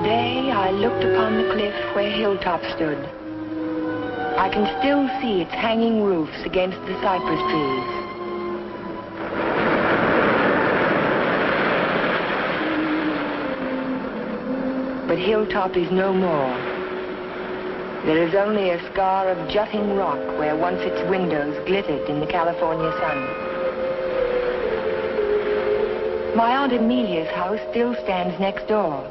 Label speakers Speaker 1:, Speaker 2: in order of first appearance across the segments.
Speaker 1: Today I looked upon the cliff where Hilltop stood. I can still see its hanging roofs against the cypress trees. But Hilltop is no more. There is only a scar of jutting rock where once its windows glittered in the California sun. My Aunt Amelia's house still stands next door.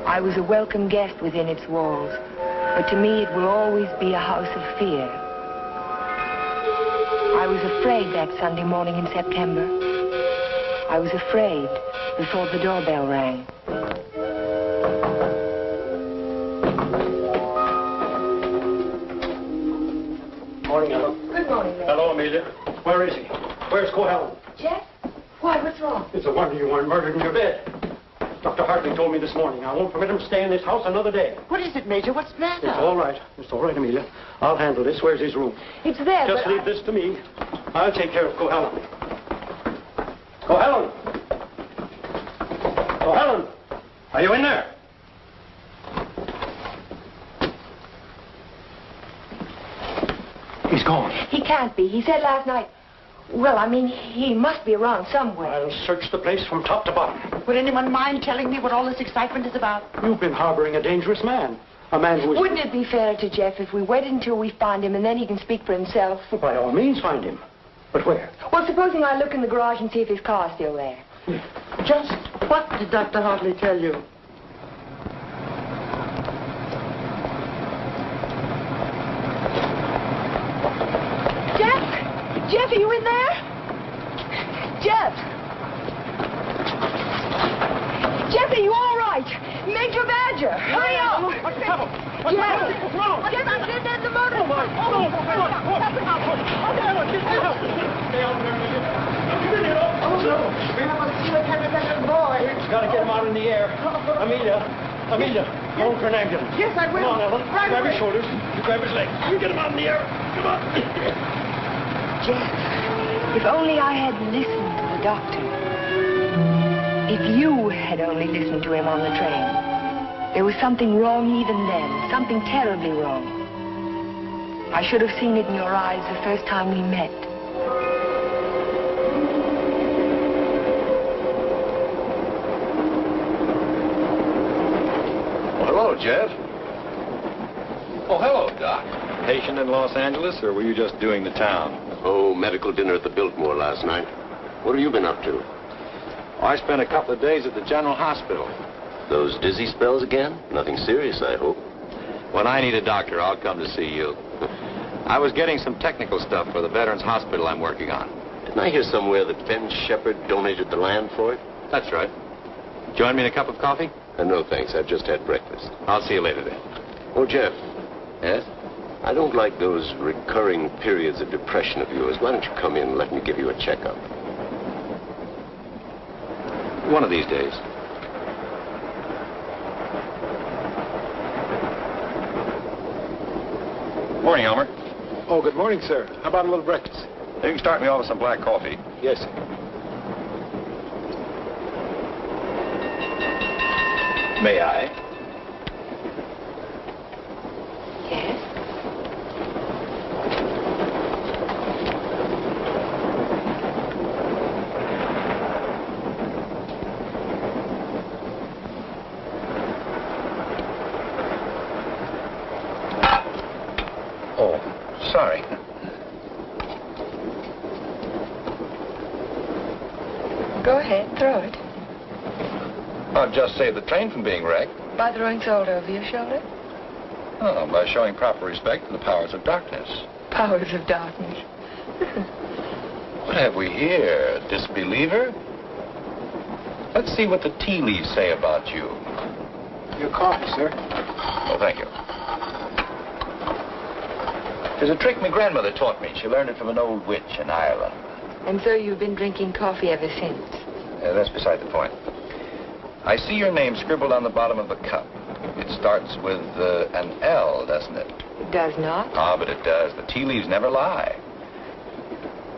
Speaker 1: I was a welcome guest within its walls, but to me it will always be a house of fear. I was afraid that Sunday morning in September. I was afraid before the doorbell rang.
Speaker 2: Morning, Ellen.
Speaker 1: Good morning, Ray.
Speaker 2: Hello, Amelia. Where is he? Where's Cohalan?
Speaker 1: Jeff? Why, what's wrong?
Speaker 2: It's a wonder you weren't murdered in your bed. Dr. Hartley told me this morning I won't permit him to stay in this house another day.
Speaker 3: What is it, Major? What's the matter?
Speaker 2: It's all right. It's all right, Amelia. I'll handle this. Where's his room?
Speaker 1: It's there,
Speaker 2: Just leave this to me. I'll take care of Cohalan. Cohalan! Cohalan! Are you in there? He's gone.
Speaker 1: He can't be. He said last night... Well, I mean, he must be around somewhere.
Speaker 2: I'll search the place from top to bottom.
Speaker 3: Would anyone mind telling me what all this excitement is about?
Speaker 2: You've been harboring a dangerous man. A man who is...
Speaker 1: Wouldn't it be fair to Jeff if we waited until we find him and then he can speak for himself?
Speaker 2: Well, by all means, find him. But where?
Speaker 1: Well, supposing I look in the garage and see if his car's still there.
Speaker 3: Just what did Dr. Hartley tell you?
Speaker 1: Jeff, are you in there? Jeff! Jeff, are you all right? Major Badger, hurry up!
Speaker 2: What's the trouble? What's
Speaker 1: Jeff!
Speaker 2: What's wrong?
Speaker 1: Jeff, I'm sitting in the motor.
Speaker 2: Oh, my. Oh, Stay out there, Amelia.
Speaker 3: We must see what happened to that little boy.
Speaker 2: Gotta get him out in the air. Amelia, phone for an ambulance.
Speaker 3: Yes, I will.
Speaker 2: Come on, Ellen.
Speaker 3: Right
Speaker 2: grab
Speaker 3: away.
Speaker 2: his shoulders. You grab his legs. You get him out in the air. Come on.
Speaker 1: Jeff, if only I had listened to the doctor. If you had only listened to him on the train. There was something wrong even then, something terribly wrong. I should have seen it in your eyes the first time we met.
Speaker 4: Well, hello, Jeff. Oh, hello, Doc.
Speaker 5: Patient in Los Angeles, or were you just doing the town?
Speaker 4: Oh, medical dinner at the Biltmore last night. What have you been up to?
Speaker 5: Oh, I spent a couple of days at the General Hospital.
Speaker 4: Those dizzy spells again? Nothing serious, I hope.
Speaker 5: When I need a doctor, I'll come to see you. I was getting some technical stuff for the Veterans Hospital I'm working on.
Speaker 4: Didn't I hear somewhere that Ben Shepherd donated the land for it?
Speaker 5: That's right. Join me in a cup of coffee?
Speaker 4: No, thanks. I've just had breakfast.
Speaker 5: I'll see you later then.
Speaker 4: Oh, Jeff.
Speaker 5: Yes?
Speaker 4: I don't like those recurring periods of depression of yours. Why don't you come in and let me give you a checkup?
Speaker 5: One of these days. Morning, Elmer.
Speaker 6: Oh, good morning, sir. How about a little breakfast?
Speaker 5: You can start me off with some black coffee.
Speaker 6: Yes, sir.
Speaker 5: May I?
Speaker 1: Yes?
Speaker 5: Oh, sorry.
Speaker 1: Go ahead, throw it.
Speaker 5: I'll just save the train from being wrecked.
Speaker 1: By throwing salt over your shoulder?
Speaker 5: Oh, by showing proper respect for the powers of darkness.
Speaker 1: Powers of darkness.
Speaker 5: What have we here? Disbeliever? Let's see what the tea leaves say about you.
Speaker 6: Your coffee, sir.
Speaker 5: Oh, thank you. There's a trick my grandmother taught me. She learned it from an old witch in Ireland.
Speaker 1: And so you've been drinking coffee ever since?
Speaker 5: That's beside the point. I see your name scribbled on the bottom of the cup. It starts with an L, doesn't it?
Speaker 1: It does not.
Speaker 5: Ah, but it does. The tea leaves never lie.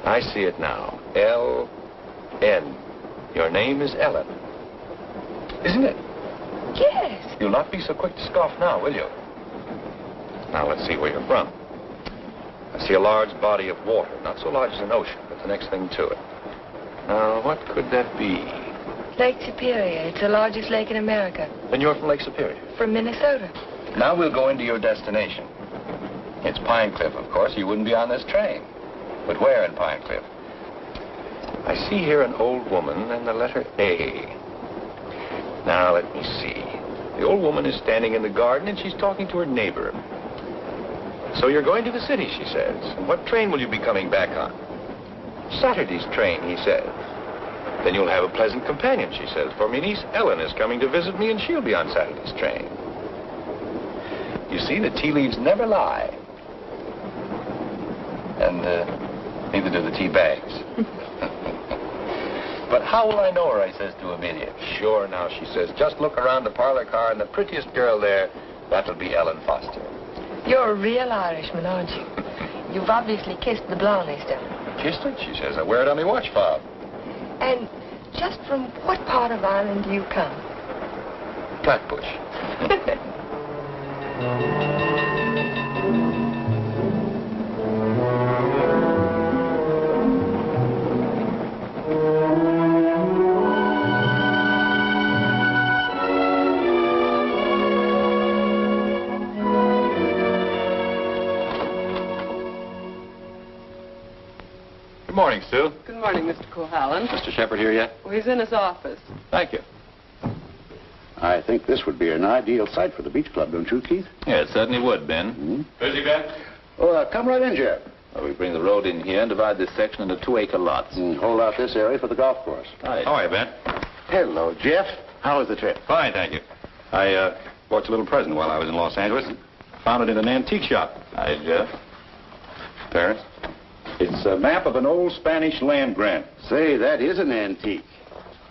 Speaker 5: I see it now. L-N. Your name is Ellen. Isn't it?
Speaker 1: Yes.
Speaker 5: You'll not be so quick to scoff now, will you? Now, let's see where you're from. I see a large body of water. Not so large as an ocean, but the next thing to it. Now, what could that be?
Speaker 1: Lake Superior. It's the largest lake in America.
Speaker 5: Then you're from Lake Superior?
Speaker 1: From Minnesota.
Speaker 5: Now we'll go into your destination. It's Pine Cliff, of course. You wouldn't be on this train. But where in Pine Cliff? I see here an old woman and the letter A. Now, let me see. The old woman is standing in the garden and she's talking to her neighbor. So you're going to the city, she says. And what train will you be coming back on? Saturday's train, he says. Then you'll have a pleasant companion, she says, for my niece Ellen is coming to visit me and she'll be on Saturday's train. You see, the tea leaves never lie. And neither do the tea bags. But how will I know her, I says to Amelia. Sure, now, she says, just look around the parlor car and the prettiest girl there, that'll be Ellen Foster.
Speaker 1: You're a real Irishman, aren't you? You've obviously kissed the blonde stuff.
Speaker 5: Kissed it, she says. I wear it on my watch fob.
Speaker 1: And just from what part of Ireland do you come?
Speaker 5: Flatbush.
Speaker 7: Good morning, Sue.
Speaker 8: Good morning, Mr. Cohalan.
Speaker 7: Mr. Shepard here yet?
Speaker 8: Well, he's in his office.
Speaker 7: Thank you.
Speaker 9: I think this would be an ideal site for the beach club, don't you, Keith?
Speaker 7: Yeah, it certainly would, Ben.
Speaker 9: Mm-hmm.
Speaker 7: Busy, Ben?
Speaker 9: Oh, come right in, Jeff.
Speaker 7: Well, we bring the road in here and divide this section into 2-acre lots.
Speaker 9: Hold out this area for the golf course.
Speaker 7: Hi. How are you, Ben?
Speaker 9: Hello, Jeff. How was the trip?
Speaker 7: Fine, thank you. I bought you a little present while I was in Los Angeles. Found it in an antique shop. Hi, Jeff.
Speaker 9: Parents?
Speaker 7: It's a map of an old Spanish land grant.
Speaker 9: Say, that is an antique.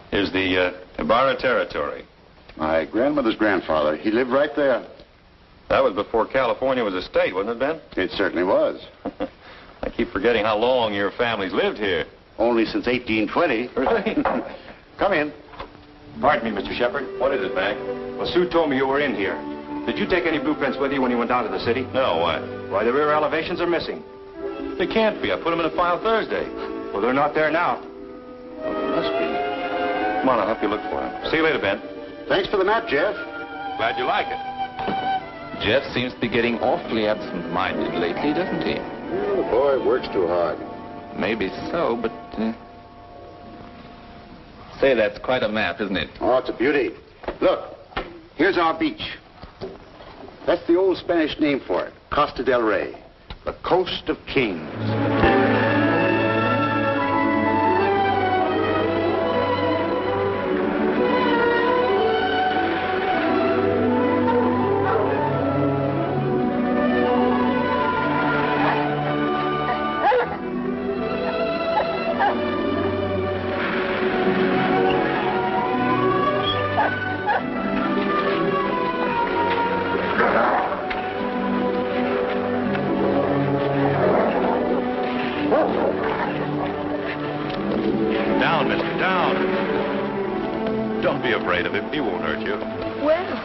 Speaker 7: Here's the Ibarra territory.
Speaker 9: My grandmother's grandfather, he lived right there.
Speaker 7: That was before California was a state, wasn't it, Ben?
Speaker 9: It certainly was.
Speaker 7: I keep forgetting how long your family's lived here.
Speaker 9: Only since 1820.
Speaker 7: Really?
Speaker 2: Come in. Pardon me, Mr. Shepard.
Speaker 7: What is it, Mac?
Speaker 2: Well, Sue told me you were in here. Did you take any blueprints with you when you went down to the city?
Speaker 7: No, why?
Speaker 2: Why, the rear elevations are missing.
Speaker 7: They can't be. I put them in a file Thursday.
Speaker 2: Well, they're not there now.
Speaker 9: Well, they must be.
Speaker 7: Come on, I'll help you look for them. See you later, Ben.
Speaker 9: Thanks for the map, Jeff.
Speaker 7: Glad you like it. Jeff seems to be getting awfully absent-minded lately, doesn't he?
Speaker 9: Well, the boy works too hard.
Speaker 7: Maybe so, but... Say, that's quite a map, isn't it?
Speaker 9: Oh, it's a beauty. Look, here's our beach. That's the old Spanish name for it, Costa del Rey, the Coast of Kings.
Speaker 7: Down, mister, down. Don't be afraid of him. He won't hurt you.
Speaker 1: Well,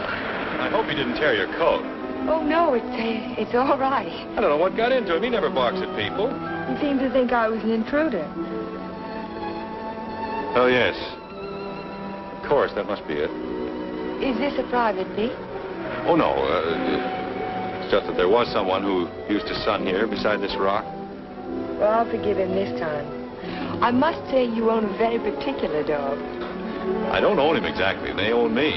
Speaker 7: I hope he didn't tear your coat.
Speaker 1: oh, no, it's all right.
Speaker 7: I don't know what got into him. He never barks at people.
Speaker 1: He seemed to think I was an intruder.
Speaker 7: Oh, yes. Of course, that must be it.
Speaker 1: Is this a private beach?
Speaker 7: Oh, no. It's just that there was someone who used to sun here beside this rock.
Speaker 1: Well, I'll forgive him this time. I must say you own a very particular dog.
Speaker 7: I don't own him exactly. They own me.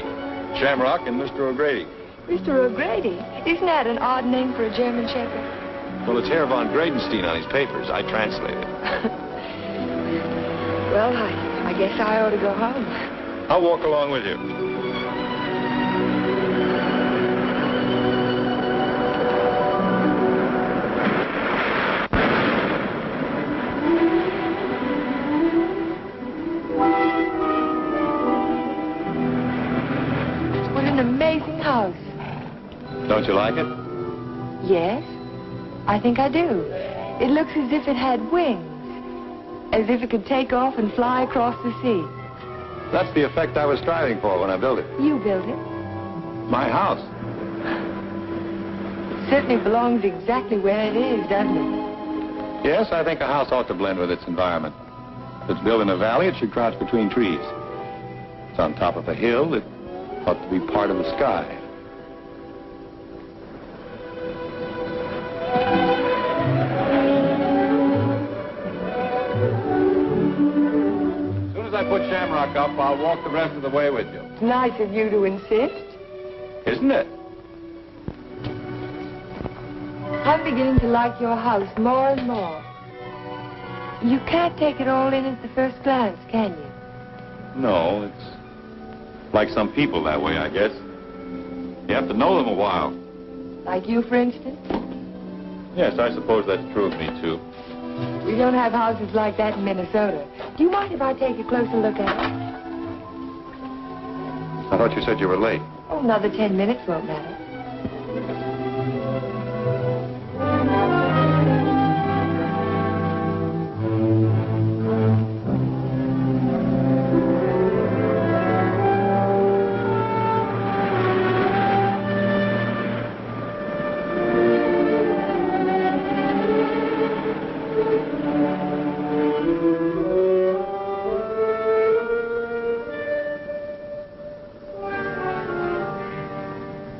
Speaker 7: Shamrock and Mr. O'Grady.
Speaker 1: Mr. O'Grady? Isn't that an odd name for a German Shepherd?
Speaker 7: Well, it's Herr von Gradenstein on his papers. I translated.
Speaker 1: Well, I guess I ought to go home.
Speaker 7: I'll walk along with you.
Speaker 1: What an amazing house.
Speaker 7: Don't you like it?
Speaker 1: Yes, I think I do. It looks as if it had wings. As if it could take off and fly across the sea.
Speaker 7: That's the effect I was striving for when I built it.
Speaker 1: You built it?
Speaker 5: My house.
Speaker 1: It certainly belongs exactly where it is, doesn't it?
Speaker 5: Yes, I think a house ought to blend with its environment. If it's built in a valley, it should crouch between trees. If it's on top of a hill, it ought to be part of the sky. As soon as I put Shamrock up, I'll walk the rest of the way with you.
Speaker 1: It's nice of you to insist.
Speaker 5: Isn't it?
Speaker 1: I'm beginning to like your house more and more. You can't take it all in at the first glance, can you?
Speaker 5: No, it's like some people that way, I guess. You have to know them a while.
Speaker 1: Like you, for instance?
Speaker 5: Yes, I suppose that's true of me, too.
Speaker 1: We don't have houses like that in Minnesota. Do you mind if I take a closer look at it?
Speaker 5: I thought you said you were late.
Speaker 1: Oh, another 10 minutes won't matter.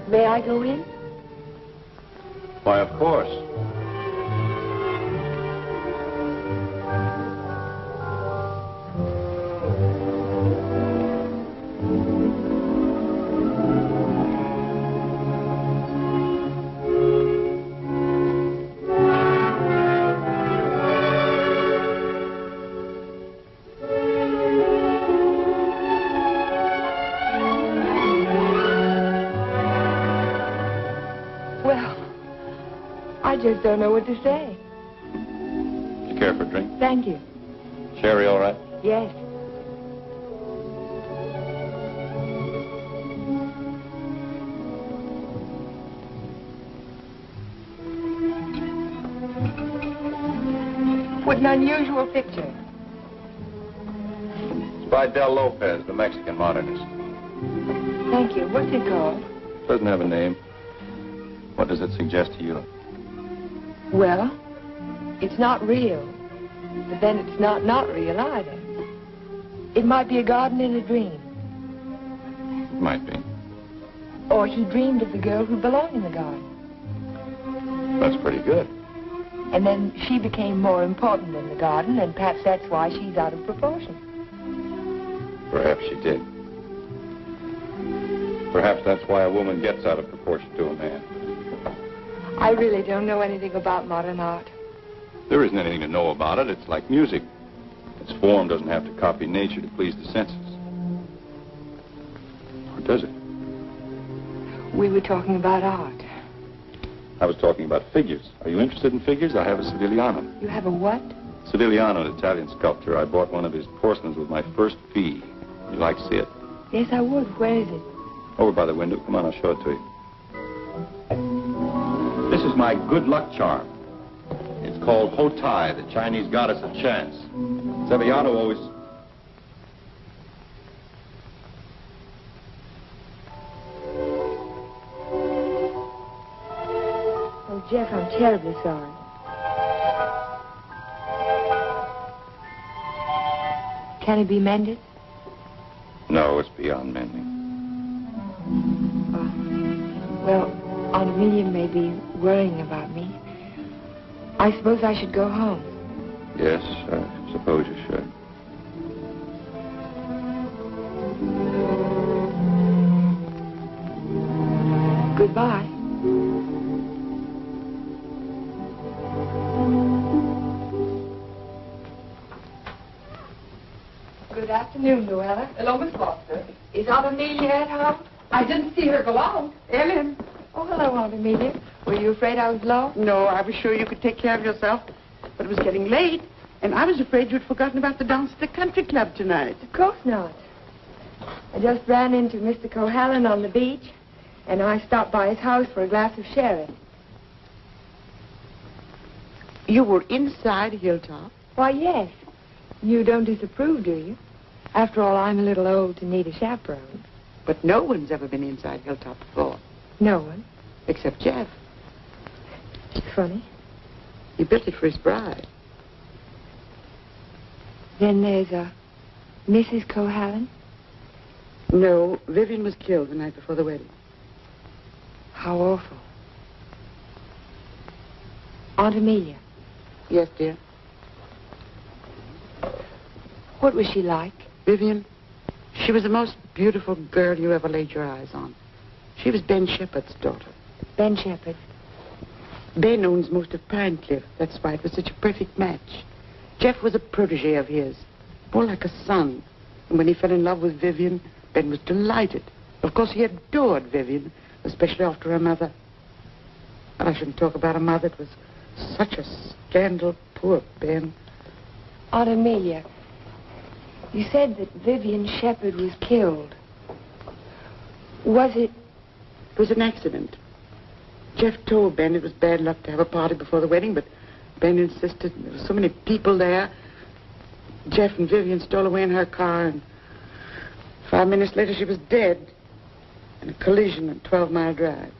Speaker 1: May I go in?
Speaker 5: Why, of course.
Speaker 1: I just don't know what to say.
Speaker 5: You care for a drink?
Speaker 1: Thank you.
Speaker 5: Sherry, all right?
Speaker 1: Yes. What an unusual picture.
Speaker 5: It's by Del Lopez, the Mexican modernist.
Speaker 1: Thank you. What's it called?
Speaker 5: Doesn't have a name. What does it suggest to you?
Speaker 1: Well, it's not real, but then it's not real either. It might be a garden in a dream.
Speaker 5: It might be.
Speaker 1: Or he dreamed of the girl who belonged in the garden.
Speaker 5: That's pretty good.
Speaker 1: And then she became more important than the garden, and perhaps that's why she's out of proportion.
Speaker 5: Perhaps she did. Perhaps that's why a woman gets out of proportion to a man.
Speaker 1: I really don't know anything about modern art.
Speaker 5: There isn't anything to know about it. It's like music. Its form doesn't have to copy nature to please the senses. Or does it?
Speaker 1: We were talking about art.
Speaker 5: I was talking about figures. Are you interested in figures? I have a Sivigliano.
Speaker 1: You have a what?
Speaker 5: Sivigliano, an Italian sculptor. I bought one of his porcelains with my first fee. You'd like to see it?
Speaker 1: Yes, I would. Where is it?
Speaker 5: Over by the window. Come on, I'll show it to you. This is my good luck charm. It's called Hotai, the Chinese goddess of chance. Sivigliano always...
Speaker 1: Oh, Jeff, I'm terribly sorry. Can it be mended?
Speaker 5: No, it's beyond mending.
Speaker 1: Well, Aunt Amelia may be worrying about me. I suppose I should go home.
Speaker 5: Yes, I suppose you should.
Speaker 1: Goodbye. Good afternoon, Luella.
Speaker 8: Hello, Miss Foster.
Speaker 1: Is Aunt Amelia at home?
Speaker 8: I didn't see her go out.
Speaker 3: Ellen.
Speaker 1: Oh, hello, Aunt Amelia. Were you afraid I was low?
Speaker 3: No, I was sure you could take care of yourself. But it was getting late, and I was afraid you'd forgotten about the dance at the country club tonight.
Speaker 1: Of course not. I just ran into Mr. Cohalan on the beach, and I stopped by his house for a glass of sherry.
Speaker 3: You were inside Hilltop?
Speaker 1: Why, yes. You don't disapprove, do you? After all, I'm a little old to need a chaperone.
Speaker 3: But no one's ever been inside Hilltop before.
Speaker 1: No one.
Speaker 3: Except Jeff.
Speaker 1: Funny.
Speaker 3: He built it for his bride.
Speaker 1: Then there's a Mrs. Cohalan.
Speaker 3: No, Vivian was killed the night before the wedding.
Speaker 1: How awful. Aunt Amelia.
Speaker 3: Yes, dear.
Speaker 1: What was she like?
Speaker 3: Vivian, she was the most beautiful girl you ever laid your eyes on. She was Ben Shepherd's daughter.
Speaker 1: Ben Shepherd.
Speaker 3: Ben owns most of Pine Cliff. That's why it was such a perfect match. Jeff was a protege of his, more like a son. And when he fell in love with Vivian, Ben was delighted. Of course, he adored Vivian, especially after her mother. But I shouldn't talk about a mother. It was such a scandal. Poor Ben.
Speaker 1: Aunt Amelia, you said that Vivian Shepherd was killed. Was it?
Speaker 3: It was an accident. Jeff told Ben it was bad luck to have a party before the wedding, but Ben insisted. There were so many people there. Jeff and Vivian stole away in her car, and 5 minutes later she was dead in a collision on 12 Mile Drive.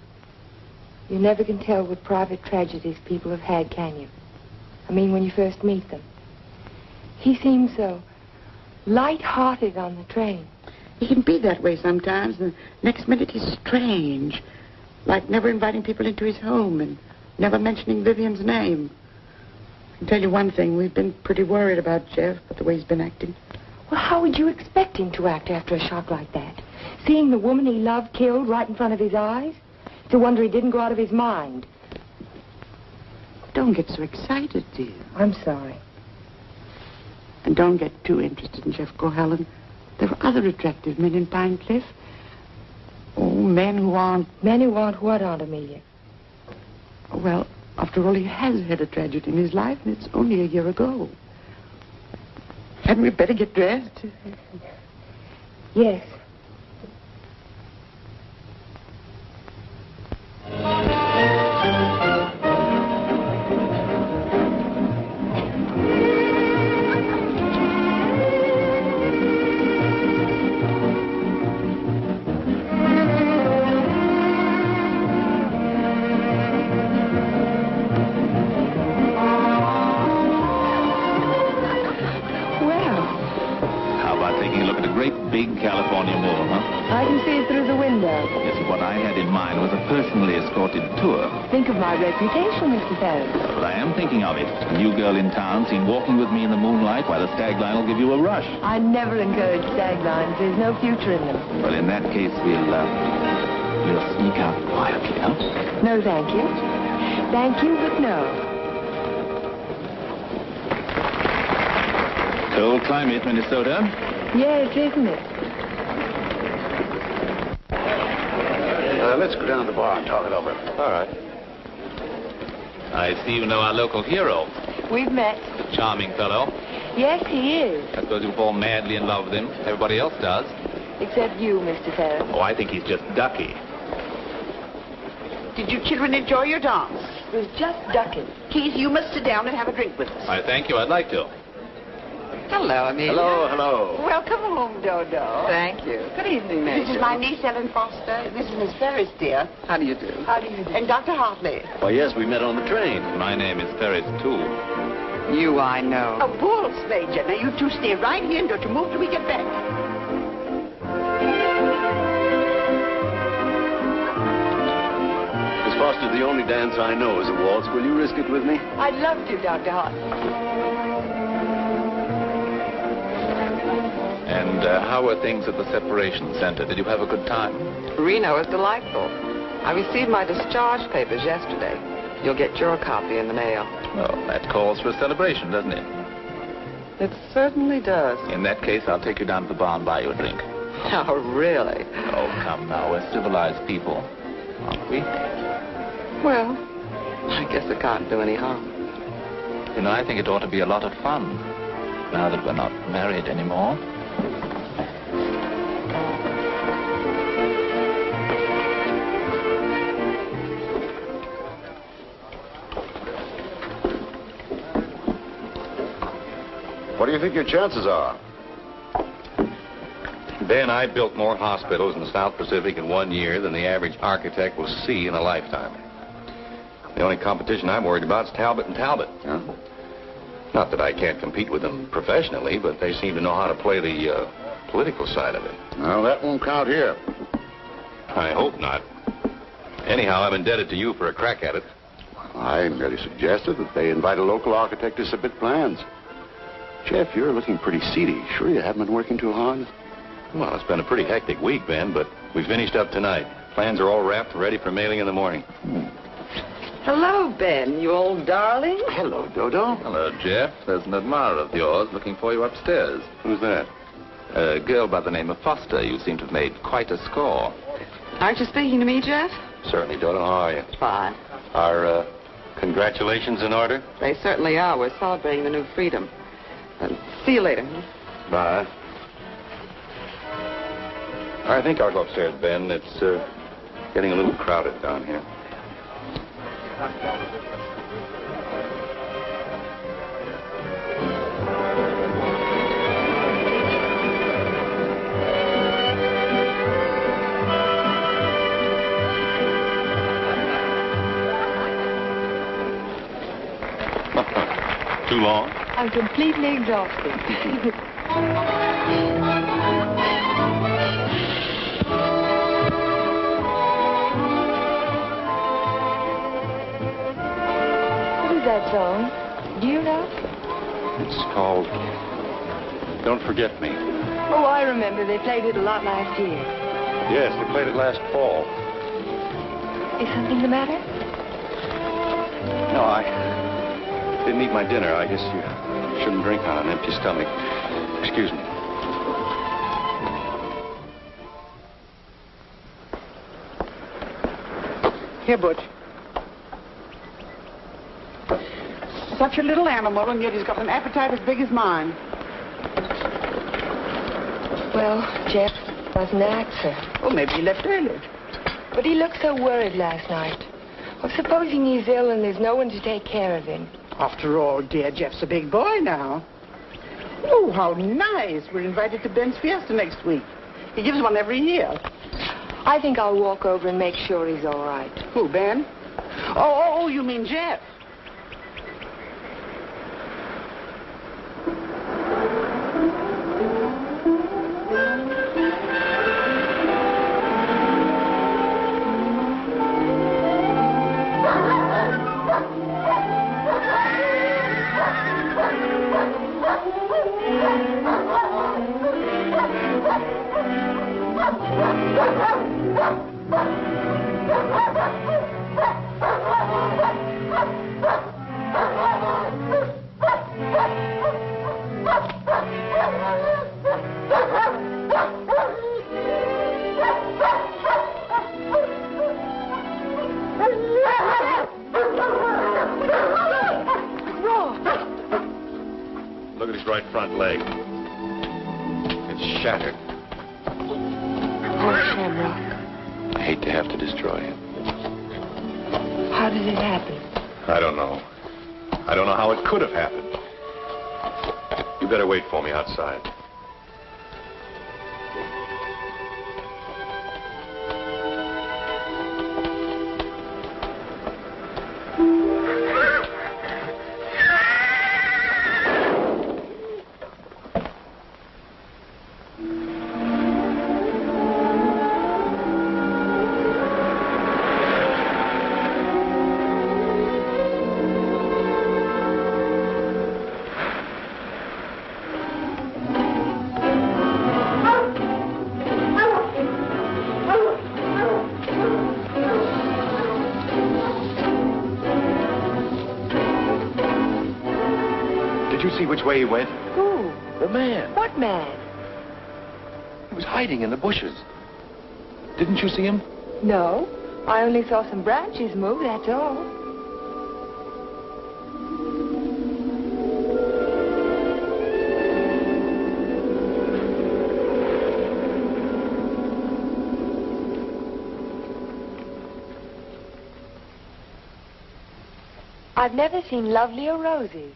Speaker 1: You never can tell what private tragedies people have had, can you? I mean, when you first meet them. He seemed so light-hearted on the train.
Speaker 3: He can be that way sometimes, and the next minute he's strange. Like never inviting people into his home and never mentioning Vivian's name. I can tell you one thing, we've been pretty worried about Jeff, but the way he's been acting.
Speaker 1: Well, how would you expect him to act after a shock like that? Seeing the woman he loved killed right in front of his eyes? It's a wonder he didn't go out of his mind.
Speaker 3: Don't get so excited, dear.
Speaker 1: I'm sorry.
Speaker 3: And don't get too interested in Jeff Cohalan. There are other attractive men in Pine Cliff. Oh, men who aren't...
Speaker 1: Men who aren't what, Aunt Amelia?
Speaker 3: Well, after all, he has had a tragedy in his life, and it's only a year ago. Hadn't we better get dressed?
Speaker 1: Yes.
Speaker 10: California moor, huh?
Speaker 1: I can see it through the window.
Speaker 10: Yes, what I had in mind was a personally escorted tour.
Speaker 1: Think of my reputation, Mr. Ferris.
Speaker 10: Well, I am thinking of it. A new girl in town seen walking with me in the moonlight, while the stag line will give you a rush.
Speaker 1: I never encourage stag lines. There's no future in them.
Speaker 10: Well, in that case, we'll sneak out quietly, huh?
Speaker 1: No, thank you. Thank you, but no.
Speaker 10: Cold climate, Minnesota.
Speaker 1: Yes, isn't it?
Speaker 9: Let's go down to the bar and talk it over.
Speaker 10: All right. I see you know our local hero.
Speaker 1: We've met.
Speaker 10: Charming fellow.
Speaker 1: Yes, he is.
Speaker 10: I suppose you fall madly in love with him. Everybody else does.
Speaker 1: Except you, Mr. Ferris.
Speaker 10: Oh, I think he's just ducky.
Speaker 3: Did you children enjoy your dance?
Speaker 1: It was just ducking.
Speaker 3: Keith, you must sit down and have a drink with us.
Speaker 10: I thank you. I'd like to.
Speaker 3: Hello, Amelia.
Speaker 9: Hello, hello.
Speaker 3: Welcome home, Dodo.
Speaker 8: Thank you. Good evening, Major.
Speaker 3: This is my niece, Ellen Foster. This is Miss Ferris, dear.
Speaker 8: How do you do?
Speaker 1: How do you do?
Speaker 3: And Dr. Hartley.
Speaker 4: Why, yes, we met on the train.
Speaker 10: My name is Ferris, too.
Speaker 8: You, I know.
Speaker 3: Oh, bulls, Major. Now, you two stay right here and don't you move till we get back.
Speaker 4: Miss Foster, the only dance I know is a waltz. Will you risk it with me?
Speaker 1: I'd love to, Dr. Hartley.
Speaker 10: And how were things at the separation center? Did you have a good time?
Speaker 8: Reno is delightful. I received my discharge papers yesterday. You'll get your copy in the mail.
Speaker 10: Well, that calls for a celebration, doesn't it?
Speaker 8: It certainly does.
Speaker 10: In that case, I'll take you down to the bar and buy you a drink.
Speaker 8: Oh, really?
Speaker 10: Oh, come now. We're civilized people, aren't we?
Speaker 8: Well, I guess it can't do any harm.
Speaker 10: You know, I think it ought to be a lot of fun, now that we're not married anymore.
Speaker 9: What do you think your chances are?
Speaker 5: Ben, I built more hospitals in the South Pacific in 1 year than the average architect will see in a lifetime. The only competition I'm worried about is Talbot and Talbot.
Speaker 9: Huh?
Speaker 5: Not that I can't compete with them professionally, but they seem to know how to play the political side of it.
Speaker 9: Well, that won't count here.
Speaker 5: I hope not. Anyhow, I'm indebted to you for a crack at it.
Speaker 9: I merely suggested that they invite a local architect to submit plans. Jeff, you're looking pretty seedy. Sure you haven't been working too hard?
Speaker 5: Well, it's been a pretty hectic week, Ben, but we finished up tonight. Plans are all wrapped and ready for mailing in the morning.
Speaker 8: Hello, Ben, you old darling.
Speaker 9: Hello, Dodo.
Speaker 10: Hello, Jeff. There's an admirer of yours looking for you upstairs.
Speaker 5: Who's that?
Speaker 10: A girl by the name of Foster. You seem to have made quite a score.
Speaker 8: Aren't you speaking to me, Jeff?
Speaker 5: Certainly, Dodo. How are you?
Speaker 8: Fine.
Speaker 5: Are congratulations in order?
Speaker 8: They certainly are. We're celebrating the new freedom. See you later.
Speaker 5: Bye. I think I'll go upstairs, Ben. It's getting a little crowded down here. Too long?
Speaker 1: I'm completely exhausted. What is that song? Do you know?
Speaker 5: It's called Don't Forget Me.
Speaker 1: Oh, I remember. They played it a lot last year.
Speaker 5: Yes, they played it last fall.
Speaker 1: Is something the matter?
Speaker 5: No, I didn't eat my dinner. I guess you shouldn't drink on an empty stomach. Excuse me.
Speaker 3: Here, Butch. Such a little animal, and yet he's got an appetite as big as mine.
Speaker 1: Well, Jeff wasn't that, sir.
Speaker 3: Well, maybe he left early.
Speaker 1: But he looked so worried last night. Well, supposing he's ill and there's no one to take care of him.
Speaker 3: After all, dear, Jeff's a big boy now. Oh, how nice. We're invited to Ben's fiesta next week. He gives one every year.
Speaker 1: I think I'll walk over and make sure he's all right.
Speaker 3: Who, Ben? Oh, you mean Jeff?
Speaker 5: Look at his right front leg. It's shattered.
Speaker 1: Poor Shamrock.
Speaker 5: I hate to have to destroy him.
Speaker 1: How did it happen?
Speaker 5: I don't know. I don't know how it could have happened. You better wait for me outside. See which way he went?
Speaker 1: Who?
Speaker 5: The man.
Speaker 1: What man?
Speaker 5: He was hiding in the bushes. Didn't you see him?
Speaker 1: No. I only saw some branches move, that's all. I've never seen lovelier roses.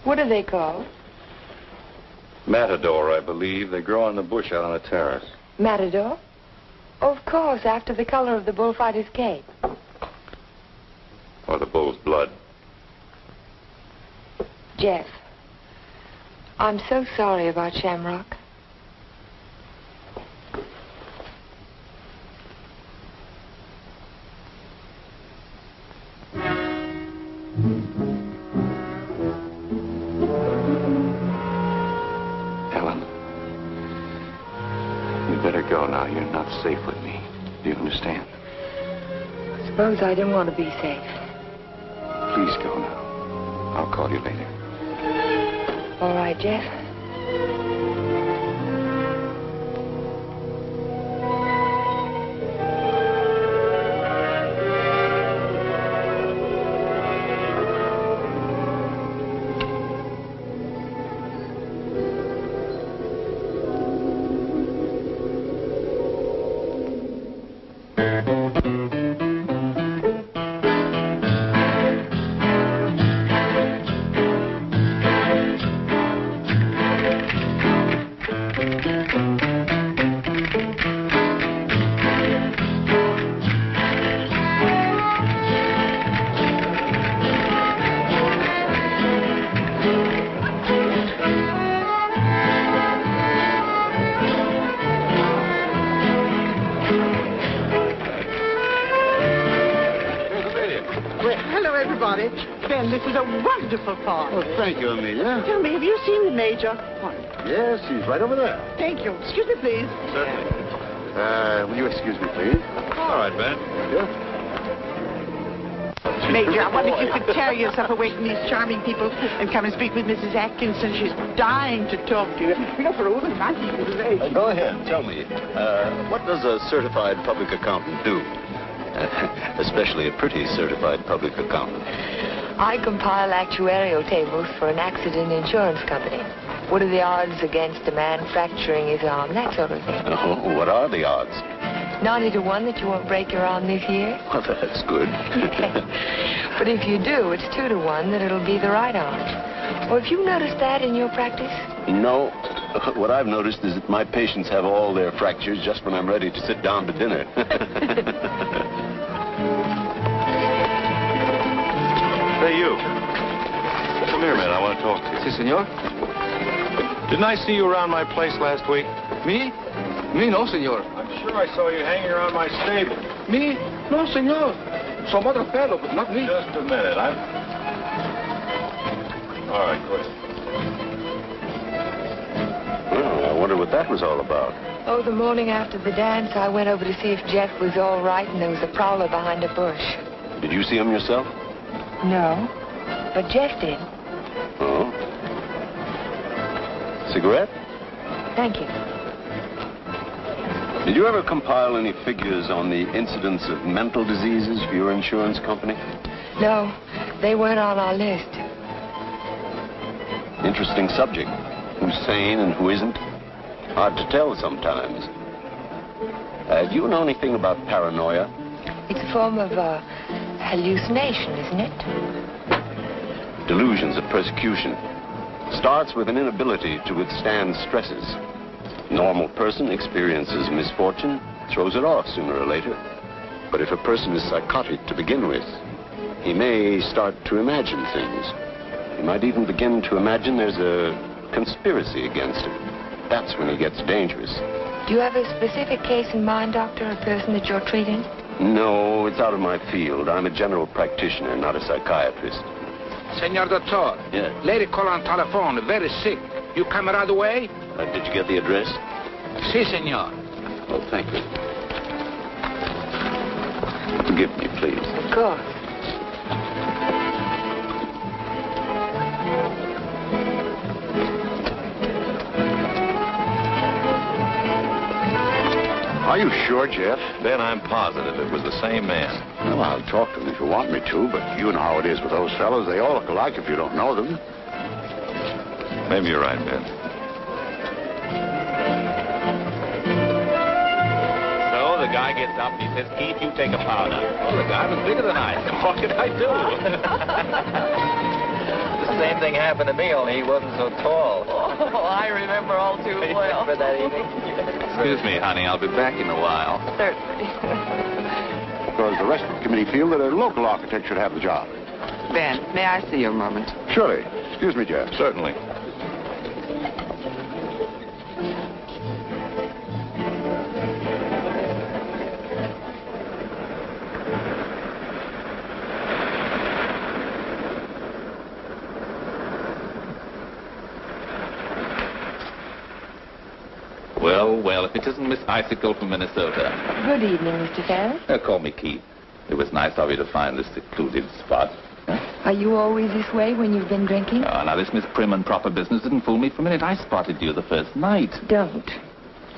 Speaker 1: What are they called?
Speaker 5: Matador, I believe. They grow on the bush out on a terrace.
Speaker 1: Matador? Of course, after the color of the bullfighter's cape.
Speaker 5: Or the bull's blood.
Speaker 1: Jeff, I'm so sorry about Shamrock.
Speaker 5: Ellen, you better go now. You're not safe with me. Do you understand?
Speaker 1: I suppose I don't want to be safe.
Speaker 5: Please go now. I'll call you later.
Speaker 1: All right, Jeff.
Speaker 3: Ben, this is a wonderful park.
Speaker 9: Oh, thank you, Amelia.
Speaker 3: Tell me, have you seen the Major?
Speaker 9: Why, yes, he's right over there.
Speaker 3: Thank you. Excuse me, please.
Speaker 7: Certainly.
Speaker 9: Will you excuse me, please?
Speaker 7: All right, Ben.
Speaker 9: Yeah.
Speaker 3: Major, I wonder if you could tear yourself away from these charming people and come and speak with Mrs. Atkinson. She's dying to talk to you. You know, for a woman my people's age.
Speaker 4: Go ahead, tell me. What does a certified public accountant do? Especially a pretty certified public accountant.
Speaker 1: I compile actuarial tables for an accident insurance company. What are the odds against a man fracturing his arm? That sort of thing.
Speaker 4: Oh, what are the odds?
Speaker 1: 90 to 1 that you won't break your arm this year.
Speaker 4: Well, that's good.
Speaker 1: But if you do, it's 2 to 1 that it'll be the right arm. Or have you noticed that in your practice?
Speaker 4: No. What I've noticed is that my patients have all their fractures just when I'm ready to sit down to dinner.
Speaker 7: Hey, you. Come here a minute. I want to talk to you.
Speaker 6: Si, senor.
Speaker 7: Didn't I see you around my place last week?
Speaker 6: Me? Me, no, senor.
Speaker 7: I'm sure I saw you hanging around my stable.
Speaker 6: Me? No, senor. Some other fellow, but not me.
Speaker 7: Just a minute. All right, go ahead.
Speaker 4: Well, I wonder what that was all about.
Speaker 1: Oh, the morning after the dance, I went over to see if Jeff was all right, and there was a prowler behind a bush.
Speaker 4: Did you see him yourself?
Speaker 1: No, but Jeff did.
Speaker 4: Oh. Cigarette?
Speaker 1: Thank you.
Speaker 4: Did you ever compile any figures on the incidence of mental diseases for your insurance company?
Speaker 1: No, they weren't on our list.
Speaker 4: Interesting subject. Who's sane and who isn't? Hard to tell sometimes. Do you know anything about paranoia?
Speaker 1: It's a form of hallucination, isn't it?
Speaker 4: Delusions of persecution. Starts with an inability to withstand stresses. Normal person experiences misfortune, throws it off sooner or later. But if a person is psychotic to begin with, he may start to imagine things. He might even begin to imagine there's a conspiracy against him. That's when he gets dangerous.
Speaker 1: Do you have a specific case in mind, Doctor, a person that you're treating?
Speaker 4: No, it's out of my field. I'm a general practitioner, not a psychiatrist.
Speaker 6: Senor Doctor.
Speaker 4: Yes?
Speaker 6: Lady call on telephone, very sick. You come right away?
Speaker 4: Did you get the address?
Speaker 6: Si, senor.
Speaker 4: Oh, thank you. Forgive me, please.
Speaker 1: Of course.
Speaker 9: Are you sure, Jeff?
Speaker 7: Ben, I'm positive it was the same man.
Speaker 9: Well, I'll talk to them if you want me to, but you know how it is with those fellows. They all look alike if you don't know them.
Speaker 7: Maybe you're right, Ben. So the guy gets up and he says, Keith, you take a powder. Oh, the guy was bigger than I. What can I do?
Speaker 5: Same thing happened to me, only he wasn't so tall.
Speaker 8: Oh, I remember all too well.
Speaker 5: Remember that evening?
Speaker 10: Excuse me, honey. I'll be back in a while.
Speaker 8: Certainly.
Speaker 9: Because the rest of the committee feel that a local architect should have the job.
Speaker 8: Ben, may I see you a moment?
Speaker 9: Surely. Excuse me, Jeff.
Speaker 5: Certainly.
Speaker 10: Well, if it isn't Miss Icicle from Minnesota.
Speaker 1: Good evening, Mr. Ferris.
Speaker 10: Call me Keith. It was nice of you to find this secluded spot.
Speaker 1: Are you always this way when you've been drinking?
Speaker 10: Oh, now, this Miss Prim and Proper business didn't fool me for a minute. I spotted you the first night.
Speaker 1: Don't.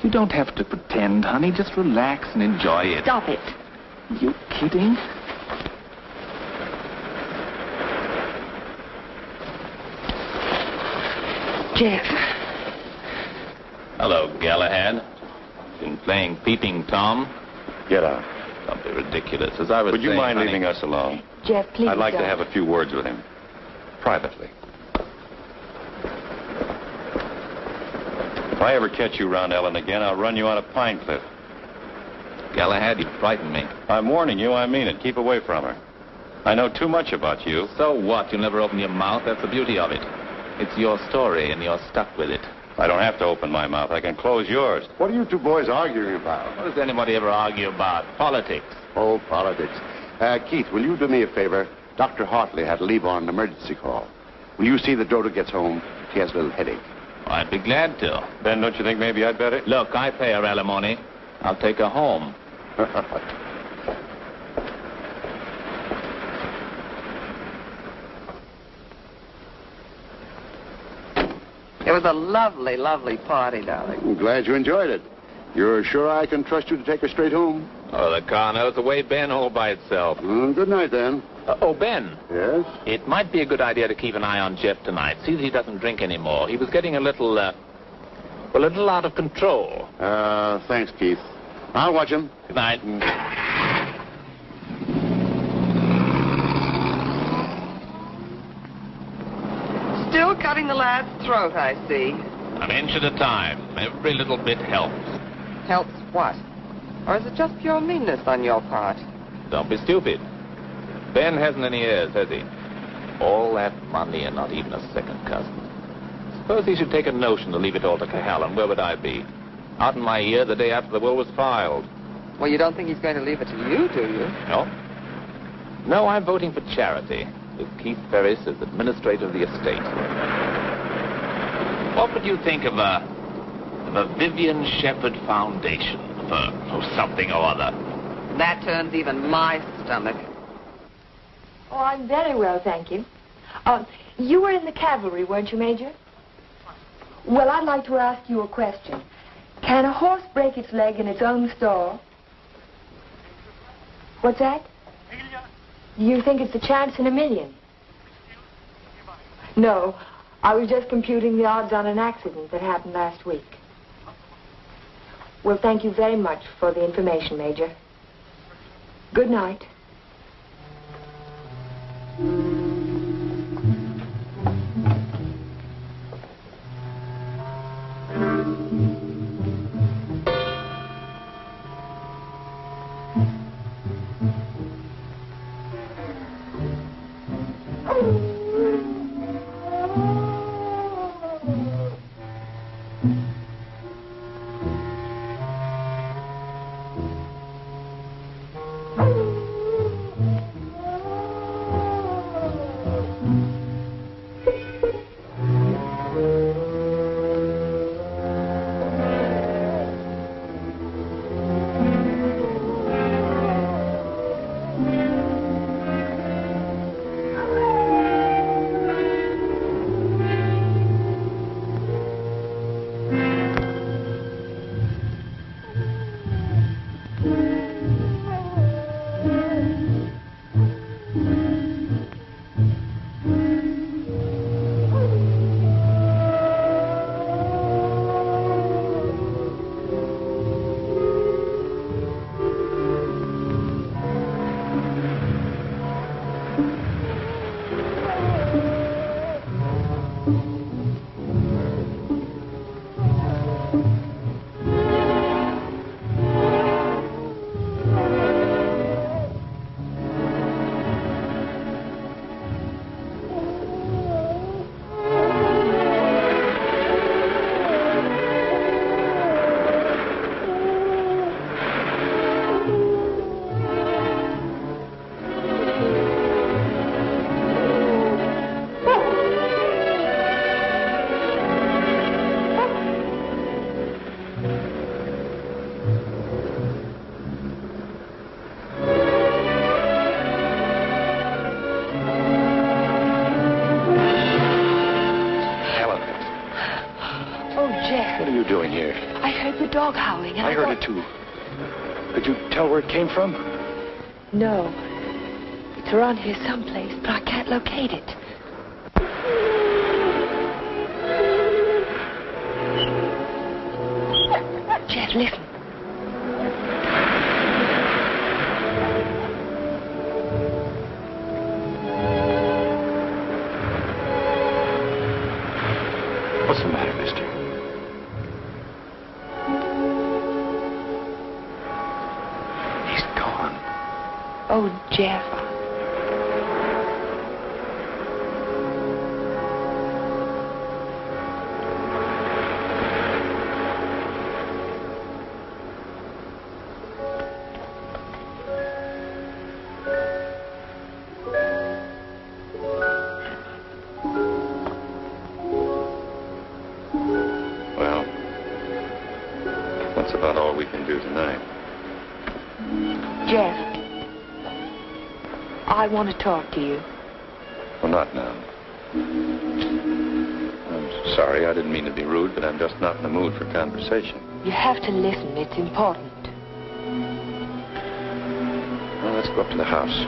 Speaker 10: You don't have to pretend, honey. Just relax and enjoy it.
Speaker 1: Stop it.
Speaker 10: You kidding?
Speaker 1: Jeff.
Speaker 10: Hello, Galahad. Been playing Peeping Tom?
Speaker 5: Get out.
Speaker 10: Don't be ridiculous. As I was
Speaker 5: Would you
Speaker 10: saying,
Speaker 5: mind
Speaker 10: honey,
Speaker 5: leaving us alone?
Speaker 1: Jeff, please
Speaker 5: I'd like
Speaker 1: don't.
Speaker 5: to have a few words with him. Privately. If I ever catch you around Ellen again, I'll run you out of Pine Cliff.
Speaker 10: Galahad, you frightened me.
Speaker 5: I'm warning you, I mean it. Keep away from her. I know too much about you.
Speaker 10: So what? You'll never open your mouth. That's the beauty of it. It's your story, and you're stuck with it.
Speaker 5: I don't have to open my mouth. I can close yours.
Speaker 9: What are you two boys arguing about?
Speaker 10: What does anybody ever argue about? Politics.
Speaker 9: Oh, politics. Keith, will you do me a favor? Dr. Hartley had to leave on an emergency call. Will you see that Dodo gets home? She has a little headache.
Speaker 10: Oh, I'd be glad to.
Speaker 5: Ben, don't you think maybe I'd better?
Speaker 10: Look, I pay her alimony. I'll take her home.
Speaker 8: It was a lovely, lovely party, darling.
Speaker 9: I'm glad you enjoyed it. You're sure I can trust you to take her straight home?
Speaker 10: Oh, the car knows the way, Ben, all by itself.
Speaker 9: Good night, then.
Speaker 10: Oh, Ben.
Speaker 9: Yes?
Speaker 10: It might be a good idea to keep an eye on Jeff tonight. See that he doesn't drink anymore. He was getting a little out of control.
Speaker 9: Thanks, Keith. I'll watch him.
Speaker 10: Good night.
Speaker 8: Still cutting the lad's throat, I see.
Speaker 10: An inch at a time. Every little bit helps.
Speaker 8: Helps what? Or is it just pure meanness on your part?
Speaker 10: Don't be stupid. Ben hasn't any heirs, has he? All that money and not even a second cousin. Suppose he should take a notion to leave it all to Cohalan. Where would I be? Out in my ear the day after the will was filed.
Speaker 8: Well, you don't think he's going to leave it to you, do you?
Speaker 10: No? No, I'm voting for charity, with Keith Ferris as administrator of the estate. What would you think of a Vivian Shepherd Foundation for something or other?
Speaker 8: That turns even my stomach.
Speaker 1: Oh, I'm very well, thank you. You were in the cavalry, weren't you, Major? Well, I'd like to ask you a question. Can a horse break its leg in its own stall? What's that? You think it's a chance in a million? No, I was just computing the odds on an accident that happened last week. Well, thank you very much for the information, Major. Good night.
Speaker 5: doing here?
Speaker 1: I heard the dog howling. And
Speaker 5: I heard it too. Could you tell where it came from?
Speaker 1: No. It's around here someplace, but I can't locate it. Jeff, listen.
Speaker 5: What's the matter, mister? He's gone.
Speaker 1: Oh, Jeff.
Speaker 5: Well, that's about all we can do tonight.
Speaker 1: Jeff, I want to talk to you.
Speaker 5: Well, not now. I'm sorry, I didn't mean to be rude, but I'm just not in the mood for conversation.
Speaker 1: You have to listen. It's important.
Speaker 5: Well, let's go up to the house.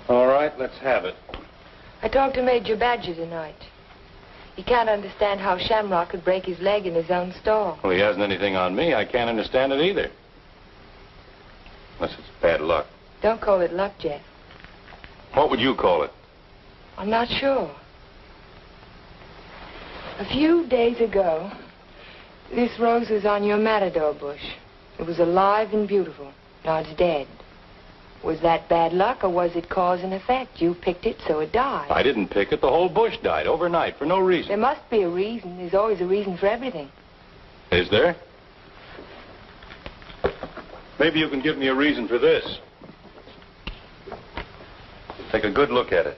Speaker 5: All right, let's have it.
Speaker 1: I talked to Major Badger tonight. He can't understand how Shamrock could break his leg in his own stall.
Speaker 5: Well, he hasn't anything on me. I can't understand it either. Unless it's bad luck.
Speaker 1: Don't call it luck, Jeff.
Speaker 5: What would you call it?
Speaker 1: I'm not sure. A few days ago, this rose was on your matador bush. It was alive and beautiful. Now it's dead. Was that bad luck, or was it cause and effect? You picked it, so it died.
Speaker 5: I didn't pick it. The whole bush died overnight for no reason.
Speaker 1: There must be a reason. There's always a reason for everything.
Speaker 5: Is there? Maybe you can give me a reason for this. Take a good look at it.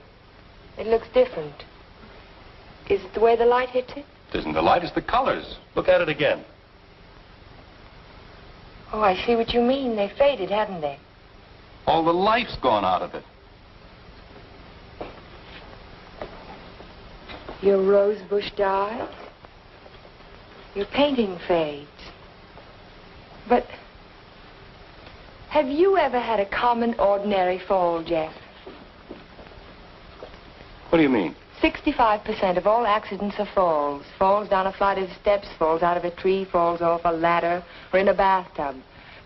Speaker 1: It looks different. Is it the way the light hits it?
Speaker 5: It isn't the light, it's the colors. Look at it again.
Speaker 1: Oh, I see what you mean. They faded, haven't they?
Speaker 5: All the life's gone out of it.
Speaker 1: Your rose bush dies. Your painting fades. But have you ever had a common, ordinary fall, Jeff?
Speaker 5: What do you mean?
Speaker 1: 65% of all accidents are falls. Falls down a flight of steps, falls out of a tree, falls off a ladder, or in a bathtub.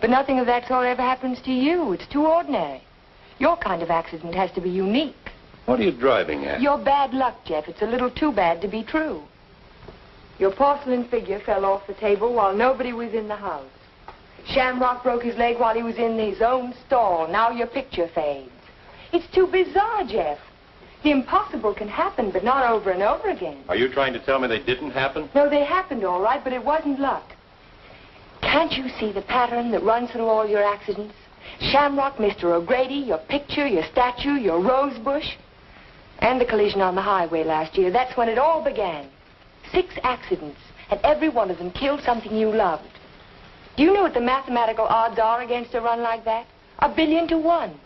Speaker 1: But nothing of that sort ever happens to you. It's too ordinary. Your kind of accident has to be unique.
Speaker 5: What are you driving at?
Speaker 1: Your bad luck, Jeff. It's a little too bad to be true. Your porcelain figure fell off the table while nobody was in the house. Shamrock broke his leg while he was in his own stall. Now your picture fades. It's too bizarre, Jeff. The impossible can happen, but not over and over again.
Speaker 5: Are you trying to tell me they didn't happen?
Speaker 1: No, they happened all right, but it wasn't luck. Can't you see the pattern that runs through all your accidents? Shamrock, Mr. O'Grady, your picture, your statue, your rose bush, and the collision on the highway last year. That's when it all began. 6 accidents, and every one of them killed something you loved. Do you know what the mathematical odds are against a run like that? 1 billion to 1.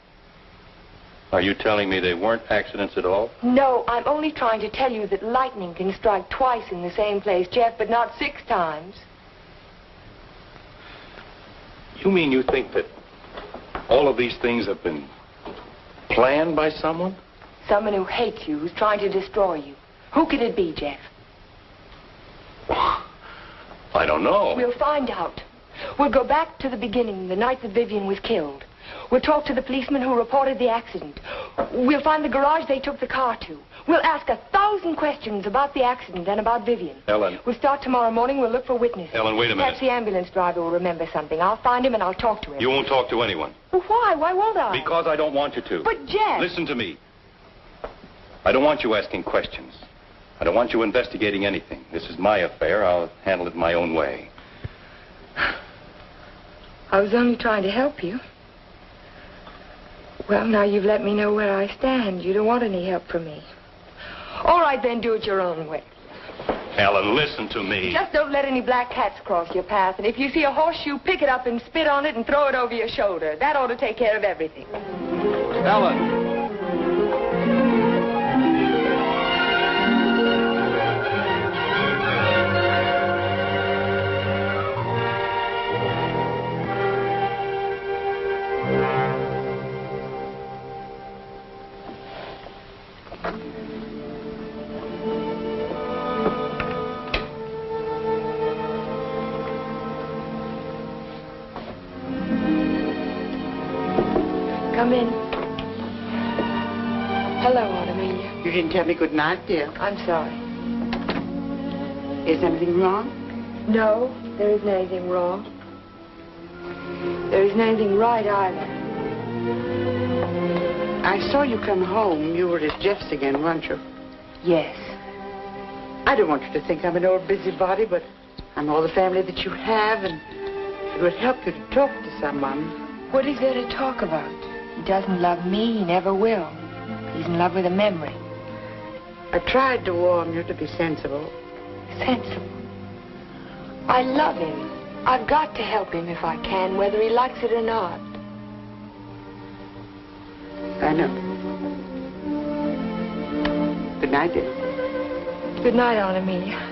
Speaker 5: Are you telling me they weren't accidents at all?
Speaker 1: No, I'm only trying to tell you that lightning can strike twice in the same place, Jeff, but not 6 times.
Speaker 5: You mean you think that all of these things have been planned by someone?
Speaker 1: Someone who hates you, who's trying to destroy you. Who could it be, Jeff?
Speaker 5: I don't know.
Speaker 1: We'll find out. We'll go back to the beginning, the night that Vivian was killed. We'll talk to the policeman who reported the accident. We'll find the garage they took the car to. We'll ask 1,000 questions about the accident and about Vivian.
Speaker 5: Ellen.
Speaker 1: We'll start tomorrow morning. We'll look for witnesses.
Speaker 5: Ellen, wait a minute.
Speaker 1: Perhaps the ambulance driver will remember something. I'll find him and I'll talk to him.
Speaker 5: You won't talk to anyone.
Speaker 1: Well, why? Why won't I?
Speaker 5: Because I don't want you to.
Speaker 1: But, Jeff...
Speaker 5: Listen to me. I don't want you asking questions. I don't want you investigating anything. This is my affair. I'll handle it my own way.
Speaker 1: I was only trying to help you. Well, now you've let me know where I stand. You don't want any help from me. All right, then, do it your own way.
Speaker 7: Ellen, listen to me.
Speaker 1: Just don't let any black cats cross your path. And if you see a horseshoe, pick it up and spit on it and throw it over your shoulder. That ought to take care of everything.
Speaker 6: Ellen.
Speaker 1: Come in. Hello, Aunt Amelia.
Speaker 3: You didn't tell me good night, dear.
Speaker 1: I'm sorry.
Speaker 3: Is anything wrong?
Speaker 1: No, there isn't anything wrong. There isn't anything right either.
Speaker 3: I saw you come home. You were at Jeff's again, weren't you?
Speaker 1: Yes.
Speaker 3: I don't want you to think I'm an old busybody, but I'm all the family that you have, and it would help you to talk to someone.
Speaker 1: What is there to talk about? He doesn't love me. He never will. He's in love with a memory.
Speaker 3: I tried to warn you to be sensible.
Speaker 1: Sensible. I love him. I've got to help him if I can, whether he likes it or not.
Speaker 3: I know. Good night, dear.
Speaker 1: Good night, Aunt Amelia.